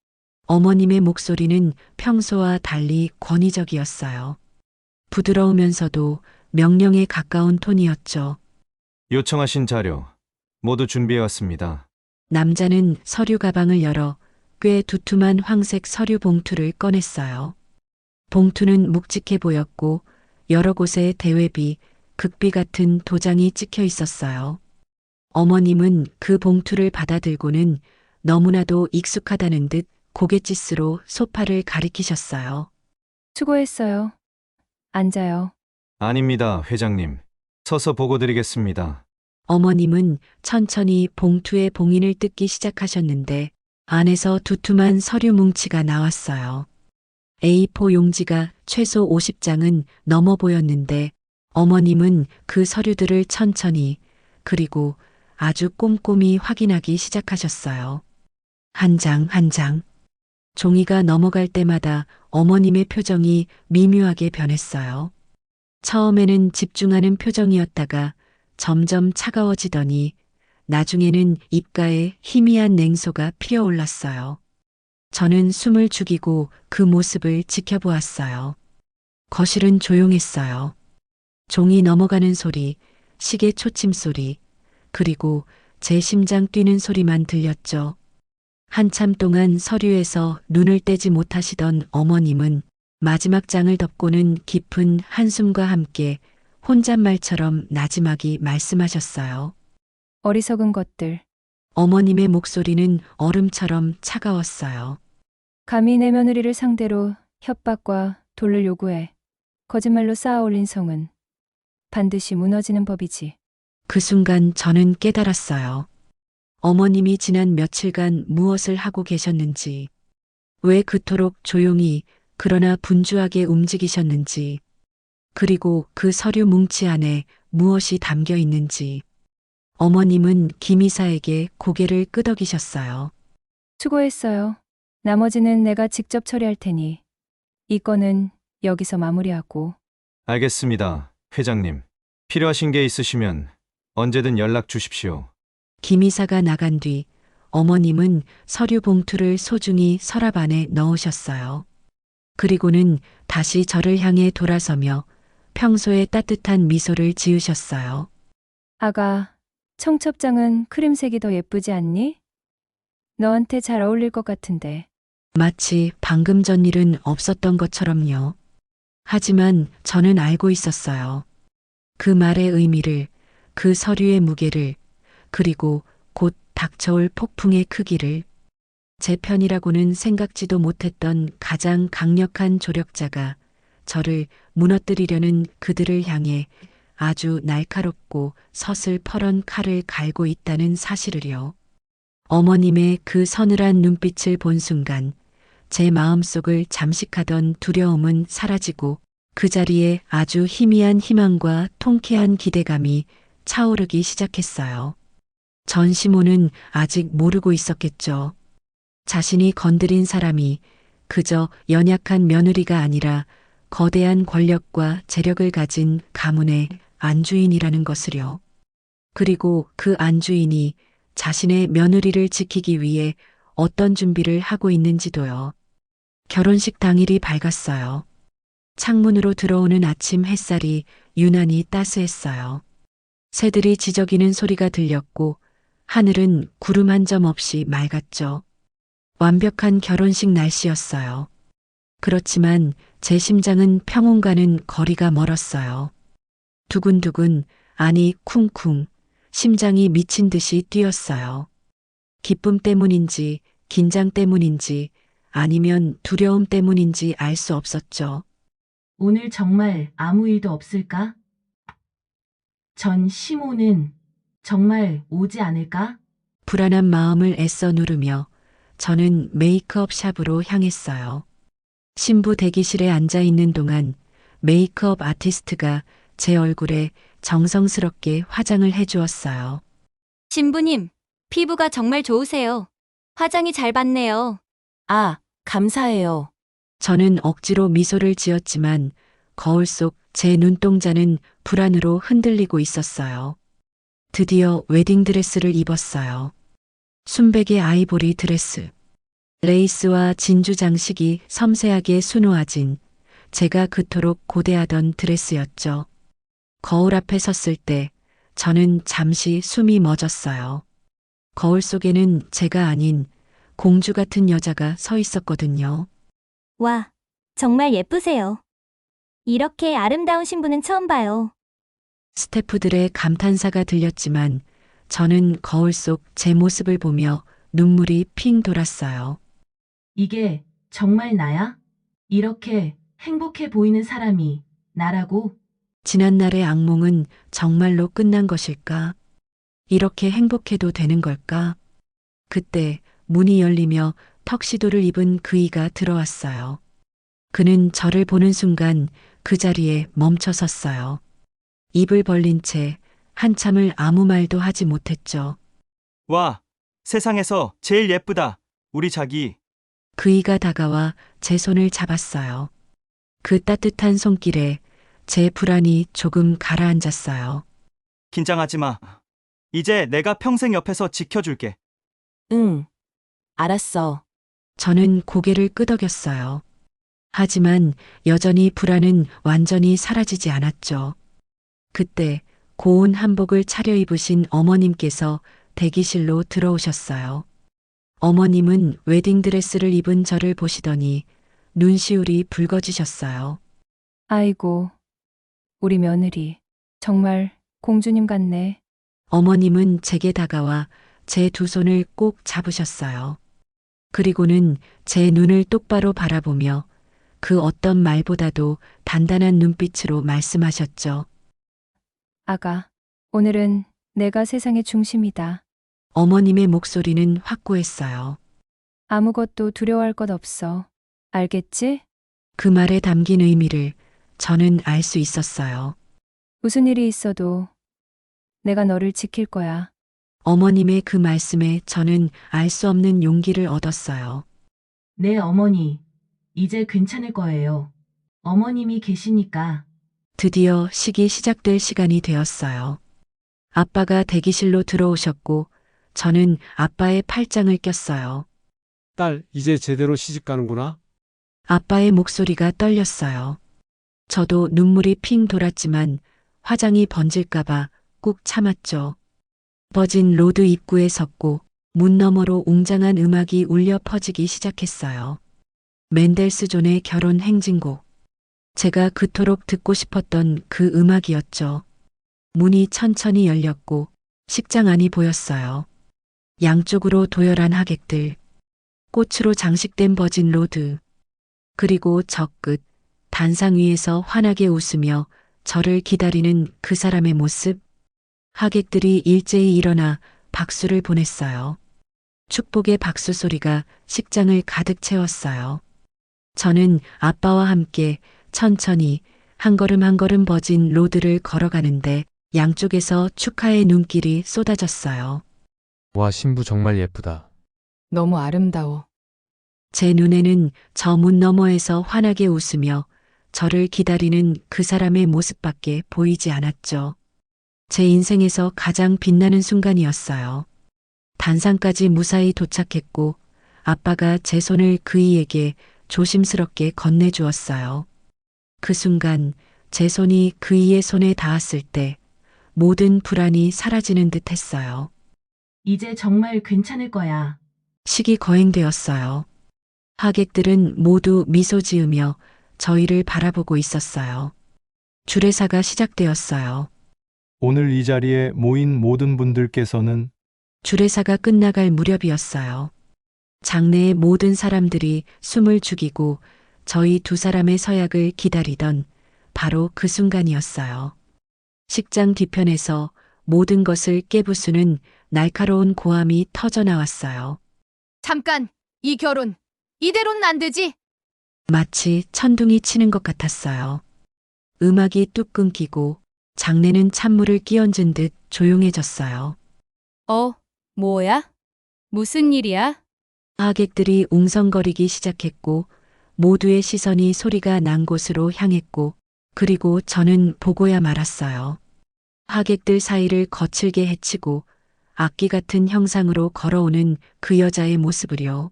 어머님의 목소리는 평소와 달리 권위적이었어요. 부드러우면서도 명령에 가까운 톤이었죠. 요청하신 자료 모두 준비해왔습니다. 남자는 서류 가방을 열어 꽤 두툼한 황색 서류 봉투를 꺼냈어요. 봉투는 묵직해 보였고 여러 곳에 대외비, 극비 같은 도장이 찍혀 있었어요. 어머님은 그 봉투를 받아들고는 너무나도 익숙하다는 듯 고갯짓으로 소파를 가리키셨어요. 수고했어요. 앉아요. 아닙니다, 회장님. 서서 보고 드리겠습니다. 어머님은 천천히 봉투의 봉인을 뜯기 시작하셨는데 안에서 두툼한 서류 뭉치가 나왔어요. A4 용지가 최소 50장은 넘어 보였는데 어머님은 그 서류들을 천천히 그리고 아주 꼼꼼히 확인하기 시작하셨어요. 한 장 한 장. 종이가 넘어갈 때마다 어머님의 표정이 미묘하게 변했어요. 처음에는 집중하는 표정이었다가 점점 차가워지더니 나중에는 입가에 희미한 냉소가 피어올랐어요. 저는 숨을 죽이고 그 모습을 지켜보았어요. 거실은 조용했어요. 종이 넘어가는 소리, 시계 초침 소리, 그리고 제 심장 뛰는 소리만 들렸죠. 한참 동안 서류에서 눈을 떼지 못하시던 어머님은 마지막 장을 덮고는 깊은 한숨과 함께 혼잣말처럼 나지막이 말씀하셨어요. 어리석은 것들. 어머님의 목소리는 얼음처럼 차가웠어요. 감히 내 며느리를 상대로 협박과 돈을 요구해 거짓말로 쌓아 올린 성은 반드시 무너지는 법이지. 그 순간 저는 깨달았어요. 어머님이 지난 며칠간 무엇을 하고 계셨는지, 왜 그토록 조용히 그러나 분주하게 움직이셨는지, 그리고 그 서류 뭉치 안에 무엇이 담겨 있는지. 어머님은 김 이사에게 고개를 끄덕이셨어요. 수고했어요. 나머지는 내가 직접 처리할 테니 이 건은 여기서 마무리하고. 알겠습니다, 회장님. 필요하신 게 있으시면 언제든 연락 주십시오. 김 이사가 나간 뒤 어머님은 서류 봉투를 소중히 서랍 안에 넣으셨어요. 그리고는 다시 저를 향해 돌아서며 평소의 따뜻한 미소를 지으셨어요. 아가, 청첩장은 크림색이 더 예쁘지 않니? 너한테 잘 어울릴 것 같은데. 마치 방금 전 일은 없었던 것처럼요. 하지만 저는 알고 있었어요. 그 말의 의미를, 그 서류의 무게를, 그리고 곧 닥쳐올 폭풍의 크기를. 제 편이라고는 생각지도 못했던 가장 강력한 조력자가 저를 무너뜨리려는 그들을 향해 아주 날카롭고 서슬퍼런 칼을 갈고 있다는 사실을요. 어머님의 그 서늘한 눈빛을 본 순간 제 마음속을 잠식하던 두려움은 사라지고 그 자리에 아주 희미한 희망과 통쾌한 기대감이 차오르기 시작했어요. 전시모는 아직 모르고 있었겠죠. 자신이 건드린 사람이 그저 연약한 며느리가 아니라 거대한 권력과 재력을 가진 가문의 안주인이라는 것을요. 그리고 그 안주인이 자신의 며느리를 지키기 위해 어떤 준비를 하고 있는지도요. 결혼식 당일이 밝았어요. 창문으로 들어오는 아침 햇살이 유난히 따스했어요. 새들이 지저귀는 소리가 들렸고 하늘은 구름 한 점 없이 맑았죠. 완벽한 결혼식 날씨였어요. 그렇지만 제 심장은 평온과는 거리가 멀었어요. 두근두근, 아니 쿵쿵, 심장이 미친 듯이 뛰었어요. 기쁨 때문인지, 긴장 때문인지, 아니면 두려움 때문인지 알 수 없었죠. 오늘 정말 아무 일도 없을까? 전 시모는 정말 오지 않을까? 불안한 마음을 애써 누르며 저는 메이크업 샵으로 향했어요. 신부 대기실에 앉아 있는 동안 메이크업 아티스트가 제 얼굴에 정성스럽게 화장을 해주었어요. 신부님, 피부가 정말 좋으세요. 화장이 잘 받네요. 아, 감사해요. 저는 억지로 미소를 지었지만 거울 속 제 눈동자는 불안으로 흔들리고 있었어요. 드디어 웨딩드레스를 입었어요. 순백의 아이보리 드레스. 레이스와 진주 장식이 섬세하게 수놓아진 제가 그토록 고대하던 드레스였죠. 거울 앞에 섰을 때 저는 잠시 숨이 멎었어요. 거울 속에는 제가 아닌 공주 같은 여자가 서 있었거든요. 와, 정말 예쁘세요. 이렇게 아름다운 신부는 처음 봐요. 스태프들의 감탄사가 들렸지만 저는 거울 속 제 모습을 보며 눈물이 핑 돌았어요. 이게 정말 나야? 이렇게 행복해 보이는 사람이 나라고? 지난날의 악몽은 정말로 끝난 것일까? 이렇게 행복해도 되는 걸까? 그때 문이 열리며 턱시도를 입은 그이가 들어왔어요. 그는 저를 보는 순간 그 자리에 멈춰 섰어요. 입을 벌린 채 한참을 아무 말도 하지 못했죠. 와, 세상에서 제일 예쁘다. 우리 자기. 그이가 다가와 제 손을 잡았어요. 그 따뜻한 손길에 제 불안이 조금 가라앉았어요. 긴장하지 마. 이제 내가 평생 옆에서 지켜줄게. 응. 알았어. 저는 고개를 끄덕였어요. 하지만 여전히 불안은 완전히 사라지지 않았죠. 그때 고운 한복을 차려입으신 어머님께서 대기실로 들어오셨어요. 어머님은 웨딩드레스를 입은 저를 보시더니 눈시울이 붉어지셨어요. 아이고, 우리 며느리. 정말 공주님 같네. 어머님은 제게 다가와 제 두 손을 꼭 잡으셨어요. 그리고는 제 눈을 똑바로 바라보며 그 어떤 말보다도 단단한 눈빛으로 말씀하셨죠. 아가, 오늘은 내가 세상의 중심이다. 어머님의 목소리는 확고했어요. 아무것도 두려워할 것 없어. 알겠지? 그 말에 담긴 의미를 저는 알 수 있었어요. 무슨 일이 있어도 내가 너를 지킬 거야. 어머님의 그 말씀에 저는 알 수 없는 용기를 얻었어요. 네, 어머니. 이제 괜찮을 거예요. 어머님이 계시니까. 드디어 식이 시작될 시간이 되었어요. 아빠가 대기실로 들어오셨고 저는 아빠의 팔짱을 꼈어요. 딸, 이제 제대로 시집 가는구나. 아빠의 목소리가 떨렸어요. 저도 눈물이 핑 돌았지만 화장이 번질까봐 꾹 참았죠. 버진 로드 입구에 섰고 문 너머로 웅장한 음악이 울려 퍼지기 시작했어요. 맨델스존의 결혼 행진곡. 제가 그토록 듣고 싶었던 그 음악이었죠. 문이 천천히 열렸고 식장 안이 보였어요. 양쪽으로 도열한 하객들, 꽃으로 장식된 버진 로드, 그리고 저 끝 단상 위에서 환하게 웃으며 저를 기다리는 그 사람의 모습. 하객들이 일제히 일어나 박수를 보냈어요. 축복의 박수 소리가 식장을 가득 채웠어요. 저는 아빠와 함께 천천히 한 걸음 한 걸음 버진 로드를 걸어가는데 양쪽에서 축하의 눈길이 쏟아졌어요. 와, 신부 정말 예쁘다. 너무 아름다워. 제 눈에는 저 문 너머에서 환하게 웃으며 저를 기다리는 그 사람의 모습밖에 보이지 않았죠. 제 인생에서 가장 빛나는 순간이었어요. 단상까지 무사히 도착했고 아빠가 제 손을 그이에게 조심스럽게 건네주었어요. 그 순간 제 손이 그이의 손에 닿았을 때 모든 불안이 사라지는 듯 했어요. 이제 정말 괜찮을 거야. 식이 거행되었어요. 하객들은 모두 미소 지으며 저희를 바라보고 있었어요. 주례사가 시작되었어요. 오늘 이 자리에 모인 모든 분들께서는 주례사가 끝나갈 무렵이었어요. 장내의 모든 사람들이 숨을 죽이고 저희 두 사람의 서약을 기다리던 바로 그 순간이었어요. 식장 뒤편에서 모든 것을 깨부수는 날카로운 고함이 터져나왔어요. 잠깐, 이 결혼 이대로는 안 되지. 마치 천둥이 치는 것 같았어요. 음악이 뚝 끊기고 장내는 찬물을 끼얹은 듯 조용해졌어요. 뭐야? 무슨 일이야? 하객들이 웅성거리기 시작했고 모두의 시선이 소리가 난 곳으로 향했고 그리고 저는 보고야 말았어요. 하객들 사이를 거칠게 헤치고 악기 같은 형상으로 걸어오는 그 여자의 모습을요.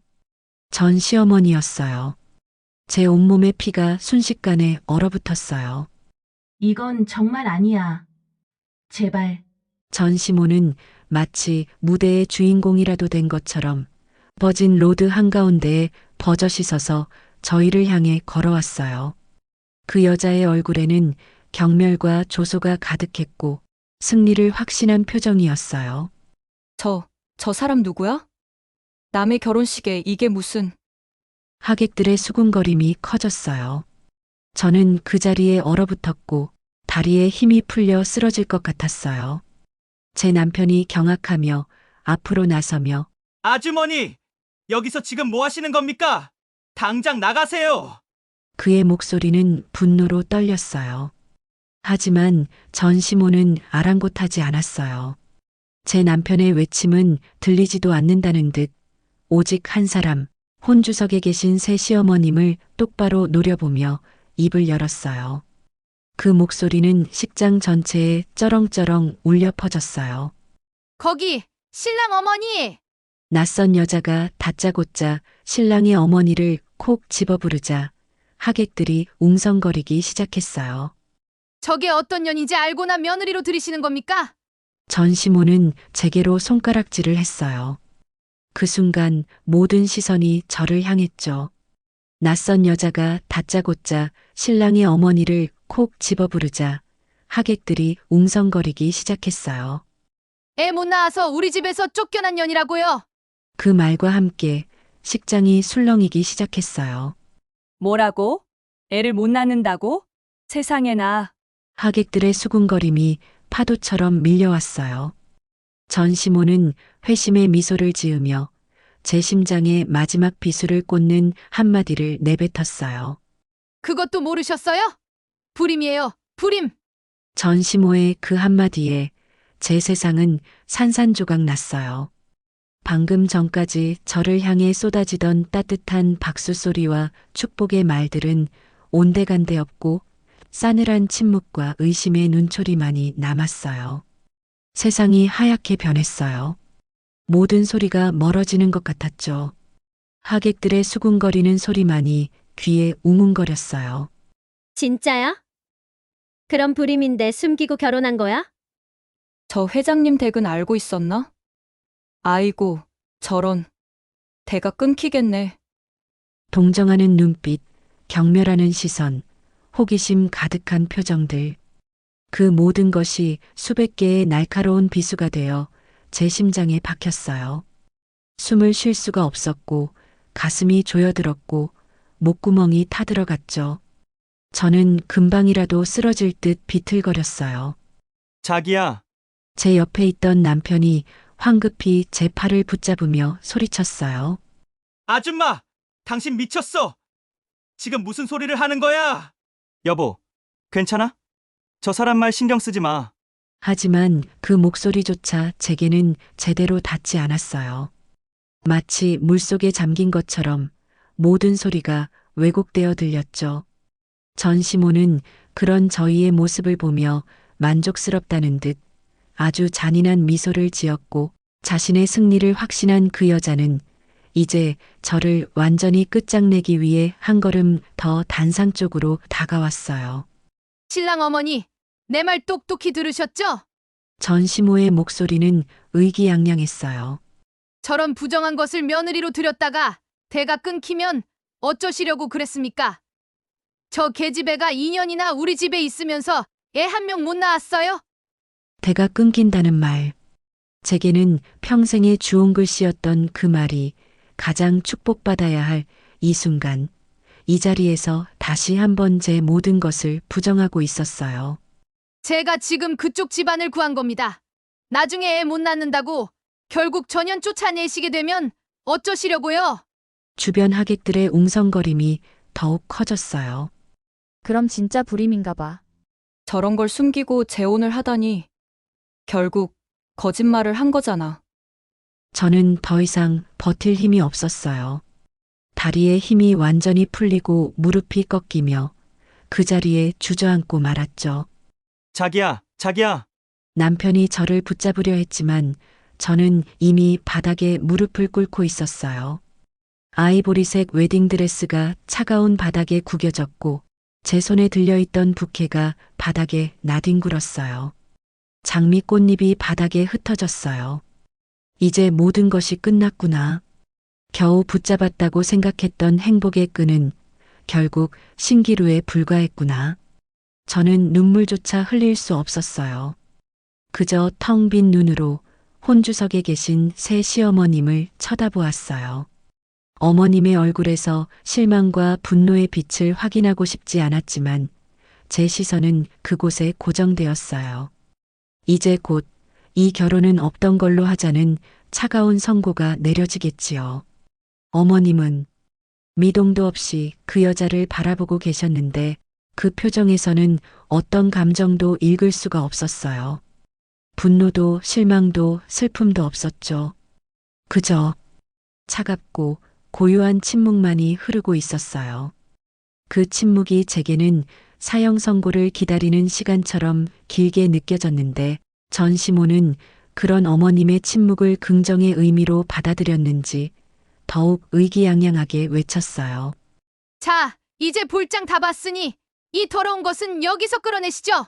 전 시어머니였어요. 제 온몸의 피가 순식간에 얼어붙었어요. 이건 정말 아니야. 제발. 전 시모는 마치 무대의 주인공이라도 된 것처럼 버진 로드 한가운데에 버젓이 서서 저희를 향해 걸어왔어요. 그 여자의 얼굴에는 경멸과 조소가 가득했고 승리를 확신한 표정이었어요. 저 사람 누구야? 남의 결혼식에 이게 무슨... 하객들의 수군거림이 커졌어요. 저는 그 자리에 얼어붙었고 다리에 힘이 풀려 쓰러질 것 같았어요. 제 남편이 경악하며 앞으로 나서며 아주머니, 여기서 지금 뭐 하시는 겁니까? 당장 나가세요. 그의 목소리는 분노로 떨렸어요. 하지만 전 시모는 아랑곳하지 않았어요. 제 남편의 외침은 들리지도 않는다는 듯 오직 한 사람, 혼주석에 계신 새 시어머님을 똑바로 노려보며 입을 열었어요. 그 목소리는 식장 전체에 쩌렁쩌렁 울려 퍼졌어요. 거기 신랑 어머니! 낯선 여자가 다짜고짜 신랑의 어머니를 콕 집어 부르자 하객들이 웅성거리기 시작했어요. 저게 어떤 년인지 알고나 며느리로 들이시는 겁니까? 전 시모는 제게로 손가락질을 했어요. 그 순간 모든 시선이 저를 향했죠. 낯선 여자가 다짜고짜 신랑의 어머니를 콕 집어 부르자 하객들이 웅성거리기 시작했어요. 애 못 낳아서 우리 집에서 쫓겨난 년이라고요. 그 말과 함께 식장이 술렁이기 시작했어요. 뭐라고? 애를 못 낳는다고? 세상에나. 하객들의 수군거림이 파도처럼 밀려왔어요. 전 시모는 회심의 미소를 지으며 제 심장에 마지막 비수를 꽂는 한마디를 내뱉었어요. 그것도 모르셨어요? 불임이에요, 불임! 전 시모의 그 한마디에 제 세상은 산산조각 났어요. 방금 전까지 저를 향해 쏟아지던 따뜻한 박수 소리와 축복의 말들은 온데간데 없고 싸늘한 침묵과 의심의 눈초리만이 남았어요. 세상이 하얗게 변했어요. 모든 소리가 멀어지는 것 같았죠. 하객들의 수군거리는 소리만이 귀에 웅웅거렸어요. 진짜야? 그럼 불임인데 숨기고 결혼한 거야? 저 회장님 댁은 알고 있었나? 아이고, 저런. 대가 끊기겠네. 동정하는 눈빛, 경멸하는 시선, 호기심 가득한 표정들. 그 모든 것이 수백 개의 날카로운 비수가 되어 제 심장에 박혔어요. 숨을 쉴 수가 없었고, 가슴이 조여들었고, 목구멍이 타들어갔죠. 저는 금방이라도 쓰러질 듯 비틀거렸어요. 자기야, 제 옆에 있던 남편이 황급히 제 팔을 붙잡으며 소리쳤어요. 아줌마! 당신 미쳤어! 지금 무슨 소리를 하는 거야? 여보, 괜찮아? 저 사람 말 신경 쓰지 마. 하지만 그 목소리조차 제게는 제대로 닿지 않았어요. 마치 물속에 잠긴 것처럼 모든 소리가 왜곡되어 들렸죠. 전시모는 그런 저희의 모습을 보며 만족스럽다는 듯 아주 잔인한 미소를 지었고, 자신의 승리를 확신한 그 여자는 이제 저를 완전히 끝장내기 위해 한 걸음 더 단상 쪽으로 다가왔어요. 신랑 어머니, 내 말 똑똑히 들으셨죠? 전시모의 목소리는 의기양양했어요. 저런 부정한 것을 며느리로 들였다가 대가 끊기면 어쩌시려고 그랬습니까? 저 계집애가 2년이나 우리 집에 있으면서 애 한 명 못 낳았어요? 대가 끊긴다는 말. 제게는 평생의 주홍글씨였던 그 말이 가장 축복받아야 할 이 순간, 이 자리에서 다시 한번 제 모든 것을 부정하고 있었어요. 제가 지금 그쪽 집안을 구한 겁니다. 나중에 애 못 낳는다고 결국 전연 쫓아내시게 되면 어쩌시려고요? 주변 하객들의 웅성거림이 더욱 커졌어요. 그럼 진짜 불임인가 봐. 저런 걸 숨기고 재혼을 하다니. 결국 거짓말을 한 거잖아. 저는 더 이상 버틸 힘이 없었어요. 다리에 힘이 완전히 풀리고 무릎이 꺾이며 그 자리에 주저앉고 말았죠. 자기야, 자기야. 남편이 저를 붙잡으려 했지만 저는 이미 바닥에 무릎을 꿇고 있었어요. 아이보리색 웨딩드레스가 차가운 바닥에 구겨졌고, 제 손에 들려있던 부케가 바닥에 나뒹굴었어요. 장미 꽃잎이 바닥에 흩어졌어요. 이제 모든 것이 끝났구나. 겨우 붙잡았다고 생각했던 행복의 끈은 결국 신기루에 불과했구나. 저는 눈물조차 흘릴 수 없었어요. 그저 텅 빈 눈으로 혼주석에 계신 새 시어머님을 쳐다보았어요. 어머님의 얼굴에서 실망과 분노의 빛을 확인하고 싶지 않았지만 제 시선은 그곳에 고정되었어요. 이제 곧 이 결혼은 없던 걸로 하자는 차가운 선고가 내려지겠지요. 어머님은 미동도 없이 그 여자를 바라보고 계셨는데 그 표정에서는 어떤 감정도 읽을 수가 없었어요. 분노도 실망도 슬픔도 없었죠. 그저 차갑고 고요한 침묵만이 흐르고 있었어요. 그 침묵이 제게는 사형 선고를 기다리는 시간처럼 길게 느껴졌는데, 전시모는 그런 어머님의 침묵을 긍정의 의미로 받아들였는지 더욱 의기양양하게 외쳤어요. 자, 이제 볼장 다 봤으니 이 더러운 것은 여기서 끌어내시죠.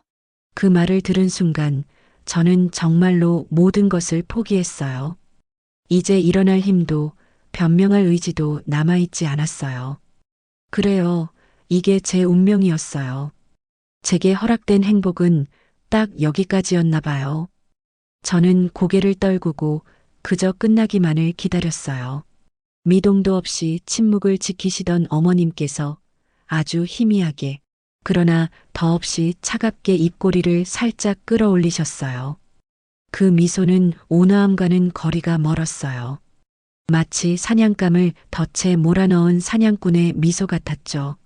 그 말을 들은 순간 저는 정말로 모든 것을 포기했어요. 이제 일어날 힘도 변명할 의지도 남아있지 않았어요. 그래요. 이게 제 운명이었어요. 제게 허락된 행복은 딱 여기까지였나 봐요. 저는 고개를 떨구고 그저 끝나기만을 기다렸어요. 미동도 없이 침묵을 지키시던 어머님께서 아주 희미하게, 그러나 더없이 차갑게 입꼬리를 살짝 끌어올리셨어요. 그 미소는 온화함과는 거리가 멀었어요. 마치 사냥감을 덫에 몰아넣은 사냥꾼의 미소 같았죠.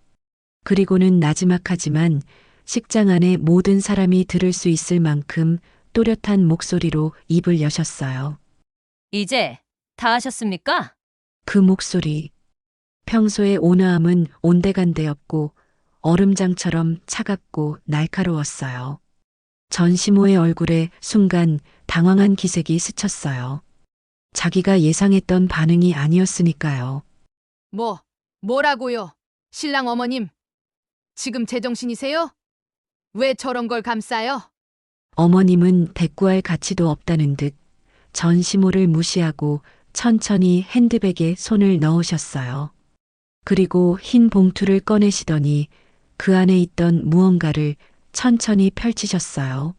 그리고는 나지막하지만 식장 안의 모든 사람이 들을 수 있을 만큼 또렷한 목소리로 입을 여셨어요. 이제 다 하셨습니까? 그 목소리. 평소의 온화함은 온데간데였고 얼음장처럼 차갑고 날카로웠어요. 전시모의 얼굴에 순간 당황한 기색이 스쳤어요. 자기가 예상했던 반응이 아니었으니까요. 뭐라고요? 신랑 어머님, 지금 제정신이세요? 왜 저런 걸 감싸요? 어머님은 대꾸할 가치도 없다는 듯 전시모를 무시하고 천천히 핸드백에 손을 넣으셨어요. 그리고 흰 봉투를 꺼내시더니 그 안에 있던 무언가를 천천히 펼치셨어요.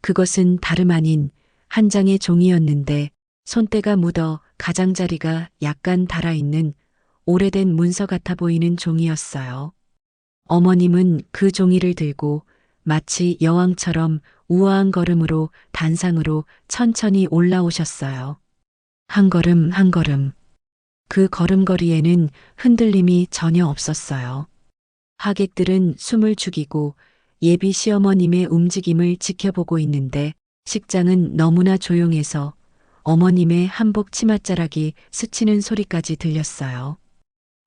그것은 다름 아닌 한 장의 종이였는데 손때가 묻어 가장자리가 약간 달아있는 오래된 문서 같아 보이는 종이였어요. 어머님은 그 종이를 들고 마치 여왕처럼 우아한 걸음으로 단상으로 천천히 올라오셨어요. 한 걸음 한 걸음. 그 걸음걸이에는 흔들림이 전혀 없었어요. 하객들은 숨을 죽이고 예비 시어머님의 움직임을 지켜보고 있는데 식장은 너무나 조용해서 어머님의 한복 치맛자락이 스치는 소리까지 들렸어요.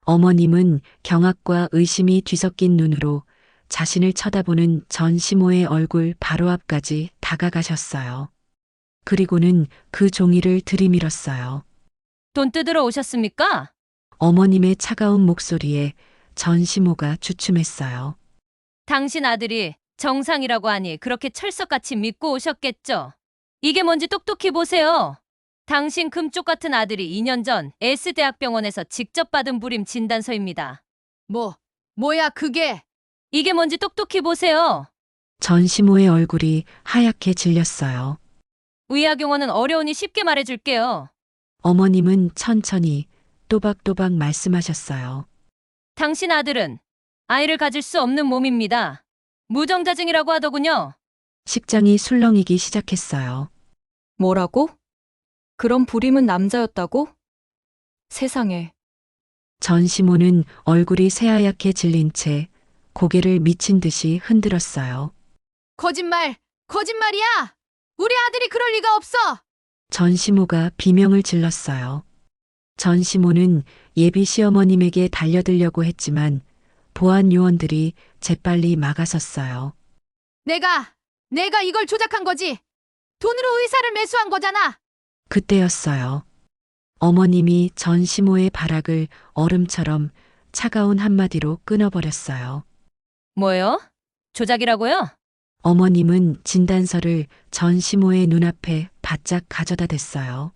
어머님은 경악과 의심이 뒤섞인 눈으로 자신을 쳐다보는 전시모의 얼굴 바로 앞까지 다가가셨어요. 그리고는 그 종이를 들이밀었어요. 돈 뜯으러 오셨습니까? 어머님의 차가운 목소리에 전시모가 주춤했어요. 당신 아들이 정상이라고 하니 그렇게 철석같이 믿고 오셨겠죠? 이게 뭔지 똑똑히 보세요. 당신 금쪽 같은 아들이 2년 전 S대학병원에서 직접 받은 불임 진단서입니다. 뭐야 그게? 이게 뭔지 똑똑히 보세요. 전시모의 얼굴이 하얗게 질렸어요. 의학용어는 어려우니 쉽게 말해줄게요. 어머님은 천천히 또박또박 말씀하셨어요. 당신 아들은 아이를 가질 수 없는 몸입니다. 무정자증이라고 하더군요. 식장이 술렁이기 시작했어요. 뭐라고? 그럼 불임은 남자였다고? 세상에. 전시모는 얼굴이 새하얗게 질린 채 고개를 미친 듯이 흔들었어요. 거짓말이야! 우리 아들이 그럴 리가 없어! 전시모가 비명을 질렀어요. 전시모는 예비 시어머님에게 달려들려고 했지만 보안 요원들이 재빨리 막아섰어요. 내가 이걸 조작한 거지! 돈으로 의사를 매수한 거잖아! 그때였어요. 어머님이 전시모의 발악을 얼음처럼 차가운 한마디로 끊어버렸어요. 뭐요? 조작이라고요? 어머님은 진단서를 전시모의 눈앞에 바짝 가져다 댔어요.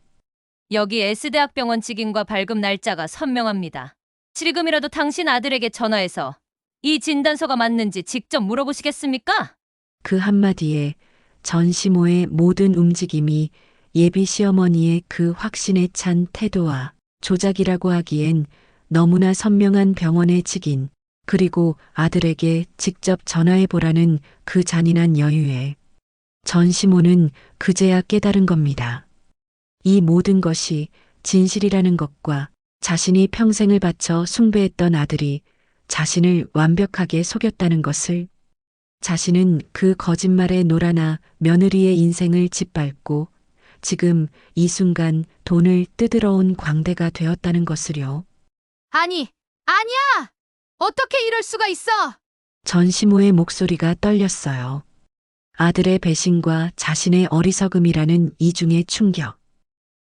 여기 S대학병원 직인과 발급 날짜가 선명합니다. 지금이라도 당신 아들에게 전화해서 이 진단서가 맞는지 직접 물어보시겠습니까? 그 한마디에 전시모의 모든 움직임이 예비 시어머니의 그 확신에 찬 태도와 조작이라고 하기엔 너무나 선명한 병원의 직인, 그리고 아들에게 직접 전화해보라는 그 잔인한 여유에 전시모는 그제야 깨달은 겁니다. 이 모든 것이 진실이라는 것과 자신이 평생을 바쳐 숭배했던 아들이 자신을 완벽하게 속였다는 것을, 자신은 그 거짓말에 놀아나 며느리의 인생을 짓밟고 지금 이 순간 돈을 뜯으러 온 광대가 되었다는 것을요. 아니야! 어떻게 이럴 수가 있어! 전시모의 목소리가 떨렸어요. 아들의 배신과 자신의 어리석음이라는 이중의 충격.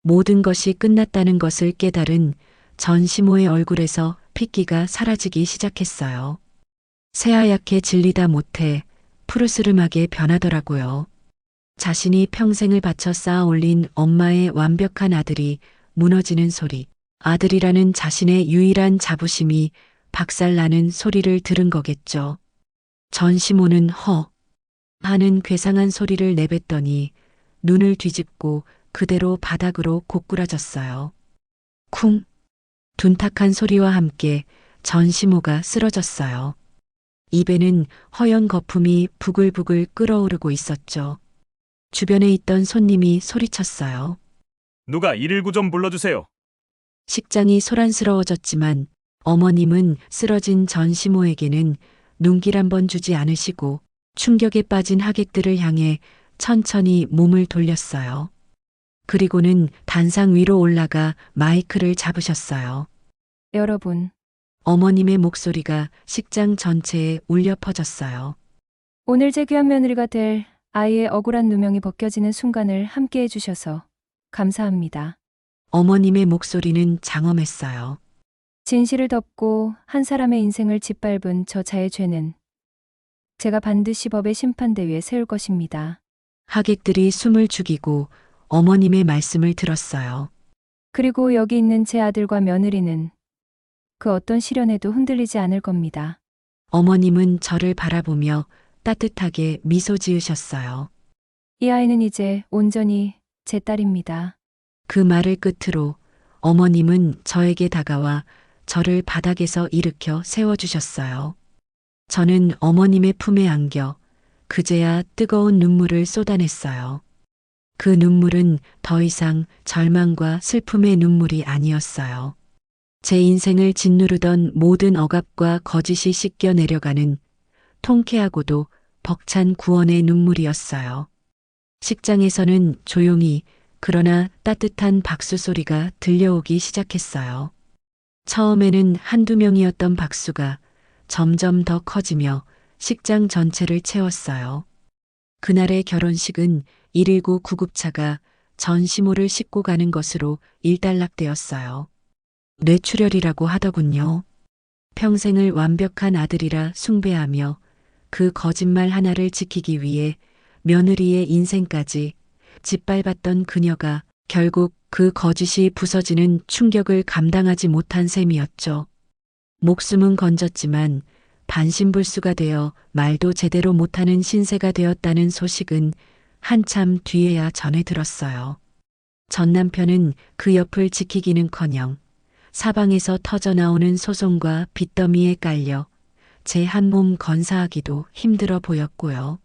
모든 것이 끝났다는 것을 깨달은 전시모의 얼굴에서 핏기가 사라지기 시작했어요. 새하얗게 질리다 못해 푸르스름하게 변하더라고요. 자신이 평생을 바쳐 쌓아 올린 엄마의 완벽한 아들이 무너지는 소리, 아들이라는 자신의 유일한 자부심이 박살나는 소리를 들은 거겠죠. 전시모는 허 하는 괴상한 소리를 내뱉더니 눈을 뒤집고 그대로 바닥으로 고꾸라졌어요. 쿵! 둔탁한 소리와 함께 전시모가 쓰러졌어요. 입에는 허연 거품이 부글부글 끓어오르고 있었죠. 주변에 있던 손님이 소리쳤어요. 누가 119 좀 불러주세요. 식장이 소란스러워졌지만 어머님은 쓰러진 전시모에게는 눈길 한 번 주지 않으시고 충격에 빠진 하객들을 향해 천천히 몸을 돌렸어요. 그리고는 단상 위로 올라가 마이크를 잡으셨어요. 여러분, 어머님의 목소리가 식장 전체에 울려 퍼졌어요. 오늘 제 귀한 며느리가 될 아이의 억울한 누명이 벗겨지는 순간을 함께 해주셔서 감사합니다. 어머님의 목소리는 장엄했어요. 진실을 덮고 한 사람의 인생을 짓밟은 저자의 죄는 제가 반드시 법의 심판대 위에 세울 것입니다. 하객들이 숨을 죽이고 어머님의 말씀을 들었어요. 그리고 여기 있는 제 아들과 며느리는 그 어떤 시련에도 흔들리지 않을 겁니다. 어머님은 저를 바라보며 따뜻하게 미소 지으셨어요. 이 아이는 이제 온전히 제 딸입니다. 그 말을 끝으로 어머님은 저에게 다가와 저를 바닥에서 일으켜 세워주셨어요. 저는 어머님의 품에 안겨 그제야 뜨거운 눈물을 쏟아냈어요. 그 눈물은 더 이상 절망과 슬픔의 눈물이 아니었어요. 제 인생을 짓누르던 모든 억압과 거짓이 씻겨 내려가는 통쾌하고도 벅찬 구원의 눈물이었어요. 식장에서는 조용히 그러나 따뜻한 박수 소리가 들려오기 시작했어요. 처음에는 한두 명이었던 박수가 점점 더 커지며 식장 전체를 채웠어요. 그날의 결혼식은 119 구급차가 전시모를 싣고 가는 것으로 일단락되었어요. 뇌출혈이라고 하더군요. 평생을 완벽한 아들이라 숭배하며 그 거짓말 하나를 지키기 위해 며느리의 인생까지 짓밟았던 그녀가 결국 그 거짓이 부서지는 충격을 감당하지 못한 셈이었죠. 목숨은 건졌지만 반신불수가 되어 말도 제대로 못하는 신세가 되었다는 소식은 한참 뒤에야 전해 들었어요. 전 남편은 그 옆을 지키기는커녕 사방에서 터져나오는 소송과 빚더미에 깔려 제 한 몸 건사하기도 힘들어 보였고요.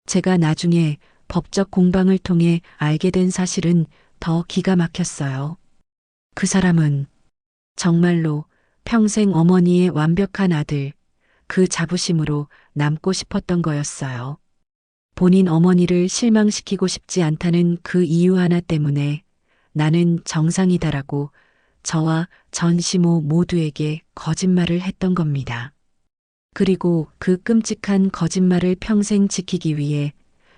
제가 나중에 법적 공방을 통해 알게 된 사실은 더 기가 막혔어요. 그 사람은 정말로 평생 어머니의 완벽한 아들, 그 자부심으로 남고 싶었던 거였어요. 본인 어머니를 실망시키고 싶지 않다는 그 이유 하나 때문에 나는 정상이다라고 저와 전시모 모두에게 거짓말을 했던 겁니다. 그리고 그 끔찍한 거짓말을 평생 지키기 위해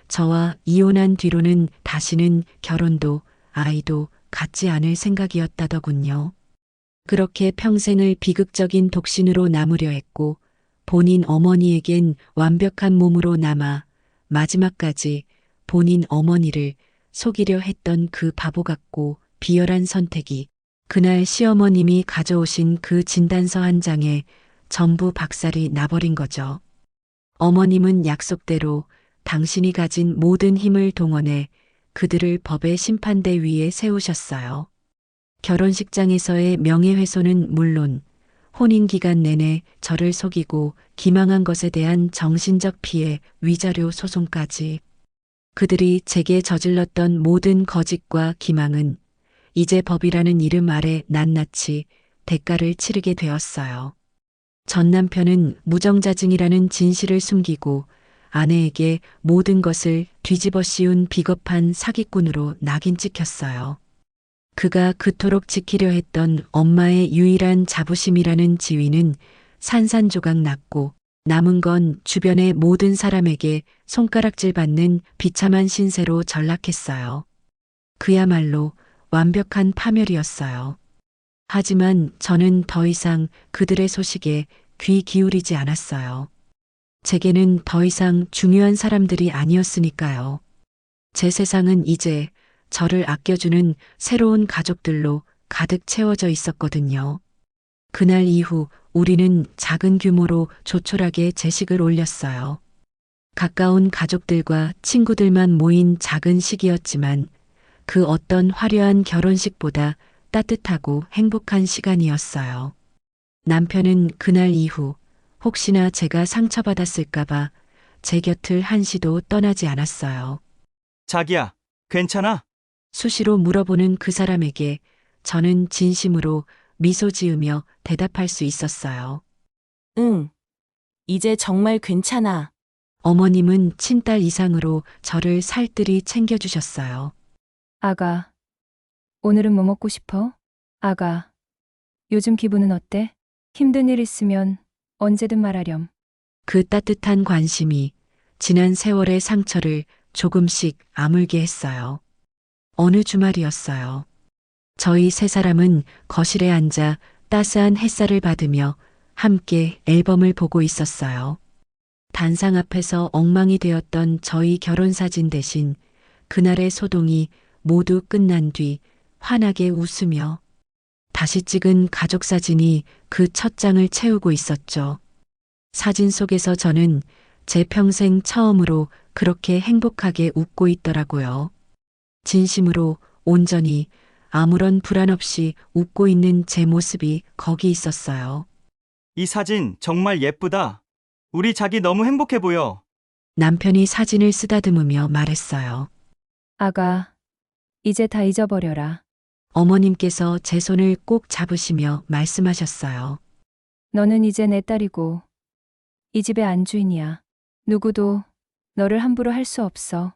저와 이혼한 뒤로는 다시는 결혼도 아이도 갖지 않을 생각이었다더군요. 그렇게 평생을 비극적인 독신으로 남으려 했고 본인 어머니에겐 완벽한 몸으로 남아 마지막까지 본인 어머니를 속이려 했던 그 바보 같고 비열한 선택이 그날 시어머님이 가져오신 그 진단서 한 장에 전부 박살이 나버린 거죠. 어머님은 약속대로 당신이 가진 모든 힘을 동원해 그들을 법의 심판대 위에 세우셨어요. 결혼식장에서의 명예훼손은 물론 혼인 기간 내내 저를 속이고 기망한 것에 대한 정신적 피해 위자료 소송까지. 그들이 제게 저질렀던 모든 거짓과 기망은 이제 법이라는 이름 아래 낱낱이 대가를 치르게 되었어요. 전 남편은 무정자증이라는 진실을 숨기고 아내에게 모든 것을 뒤집어 씌운 비겁한 사기꾼으로 낙인 찍혔어요. 그가 그토록 지키려 했던 엄마의 유일한 자부심이라는 지위는 산산조각 났고 남은 건 주변의 모든 사람에게 손가락질 받는 비참한 신세로 전락했어요. 그야말로 완벽한 파멸이었어요. 하지만 저는 더 이상 그들의 소식에 귀 기울이지 않았어요. 제게는 더 이상 중요한 사람들이 아니었으니까요. 제 세상은 이제 저를 아껴주는 새로운 가족들로 가득 채워져 있었거든요. 그날 이후 우리는 작은 규모로 조촐하게 제식을 올렸어요. 가까운 가족들과 친구들만 모인 작은 식이었지만 그 어떤 화려한 결혼식보다 따뜻하고 행복한 시간이었어요. 남편은 그날 이후 혹시나 제가 상처받았을까봐 제 곁을 한시도 떠나지 않았어요. 자기야, 괜찮아? 수시로 물어보는 그 사람에게 저는 진심으로 미소 지으며 대답할 수 있었어요. 응. 이제 정말 괜찮아. 어머님은 친딸 이상으로 저를 살뜰히 챙겨주셨어요. 아가, 오늘은 뭐 먹고 싶어? 아가, 요즘 기분은 어때? 힘든 일 있으면 언제든 말하렴. 그 따뜻한 관심이 지난 세월의 상처를 조금씩 아물게 했어요. 어느 주말이었어요. 저희 세 사람은 거실에 앉아 따스한 햇살을 받으며 함께 앨범을 보고 있었어요. 단상 앞에서 엉망이 되었던 저희 결혼사진 대신 그날의 소동이 모두 끝난 뒤 환하게 웃으며 다시 찍은 가족 사진이 그 첫 장을 채우고 있었죠. 사진 속에서 저는 제 평생 처음으로 그렇게 행복하게 웃고 있더라고요. 진심으로 온전히 아무런 불안 없이 웃고 있는 제 모습이 거기 있었어요. 이 사진 정말 예쁘다. 우리 자기 너무 행복해 보여. 남편이 사진을 쓰다듬으며 말했어요. 아가, 이제 다 잊어버려라. 어머님께서 제 손을 꼭 잡으시며 말씀하셨어요. 너는 이제 내 딸이고 이 집의 안주인이야. 누구도 너를 함부로 할 수 없어.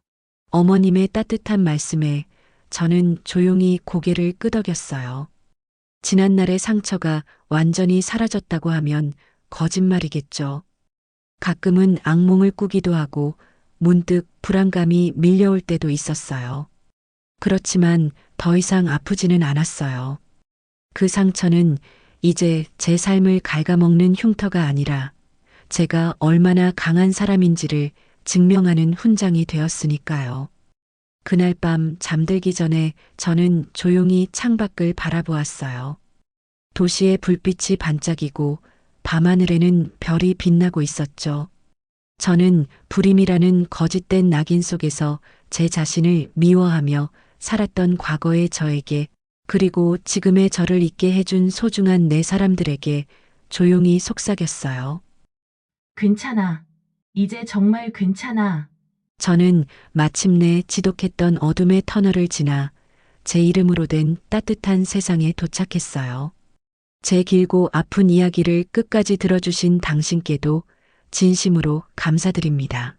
어머님의 따뜻한 말씀에 저는 조용히 고개를 끄덕였어요. 지난날의 상처가 완전히 사라졌다고 하면 거짓말이겠죠. 가끔은 악몽을 꾸기도 하고 문득 불안감이 밀려올 때도 있었어요. 그렇지만 더 이상 아프지는 않았어요. 그 상처는 이제 제 삶을 갉아먹는 흉터가 아니라 제가 얼마나 강한 사람인지를 증명하는 훈장이 되었으니까요. 그날 밤 잠들기 전에 저는 조용히 창밖을 바라보았어요. 도시의 불빛이 반짝이고 밤하늘에는 별이 빛나고 있었죠. 저는 불임이라는 거짓된 낙인 속에서 제 자신을 미워하며 살았던 과거의 저에게, 그리고 지금의 저를 있게 해준 소중한 내 사람들에게 조용히 속삭였어요. 괜찮아. 이제 정말 괜찮아. 저는 마침내 지독했던 어둠의 터널을 지나 제 이름으로 된 따뜻한 세상에 도착했어요. 제 길고 아픈 이야기를 끝까지 들어주신 당신께도 진심으로 감사드립니다.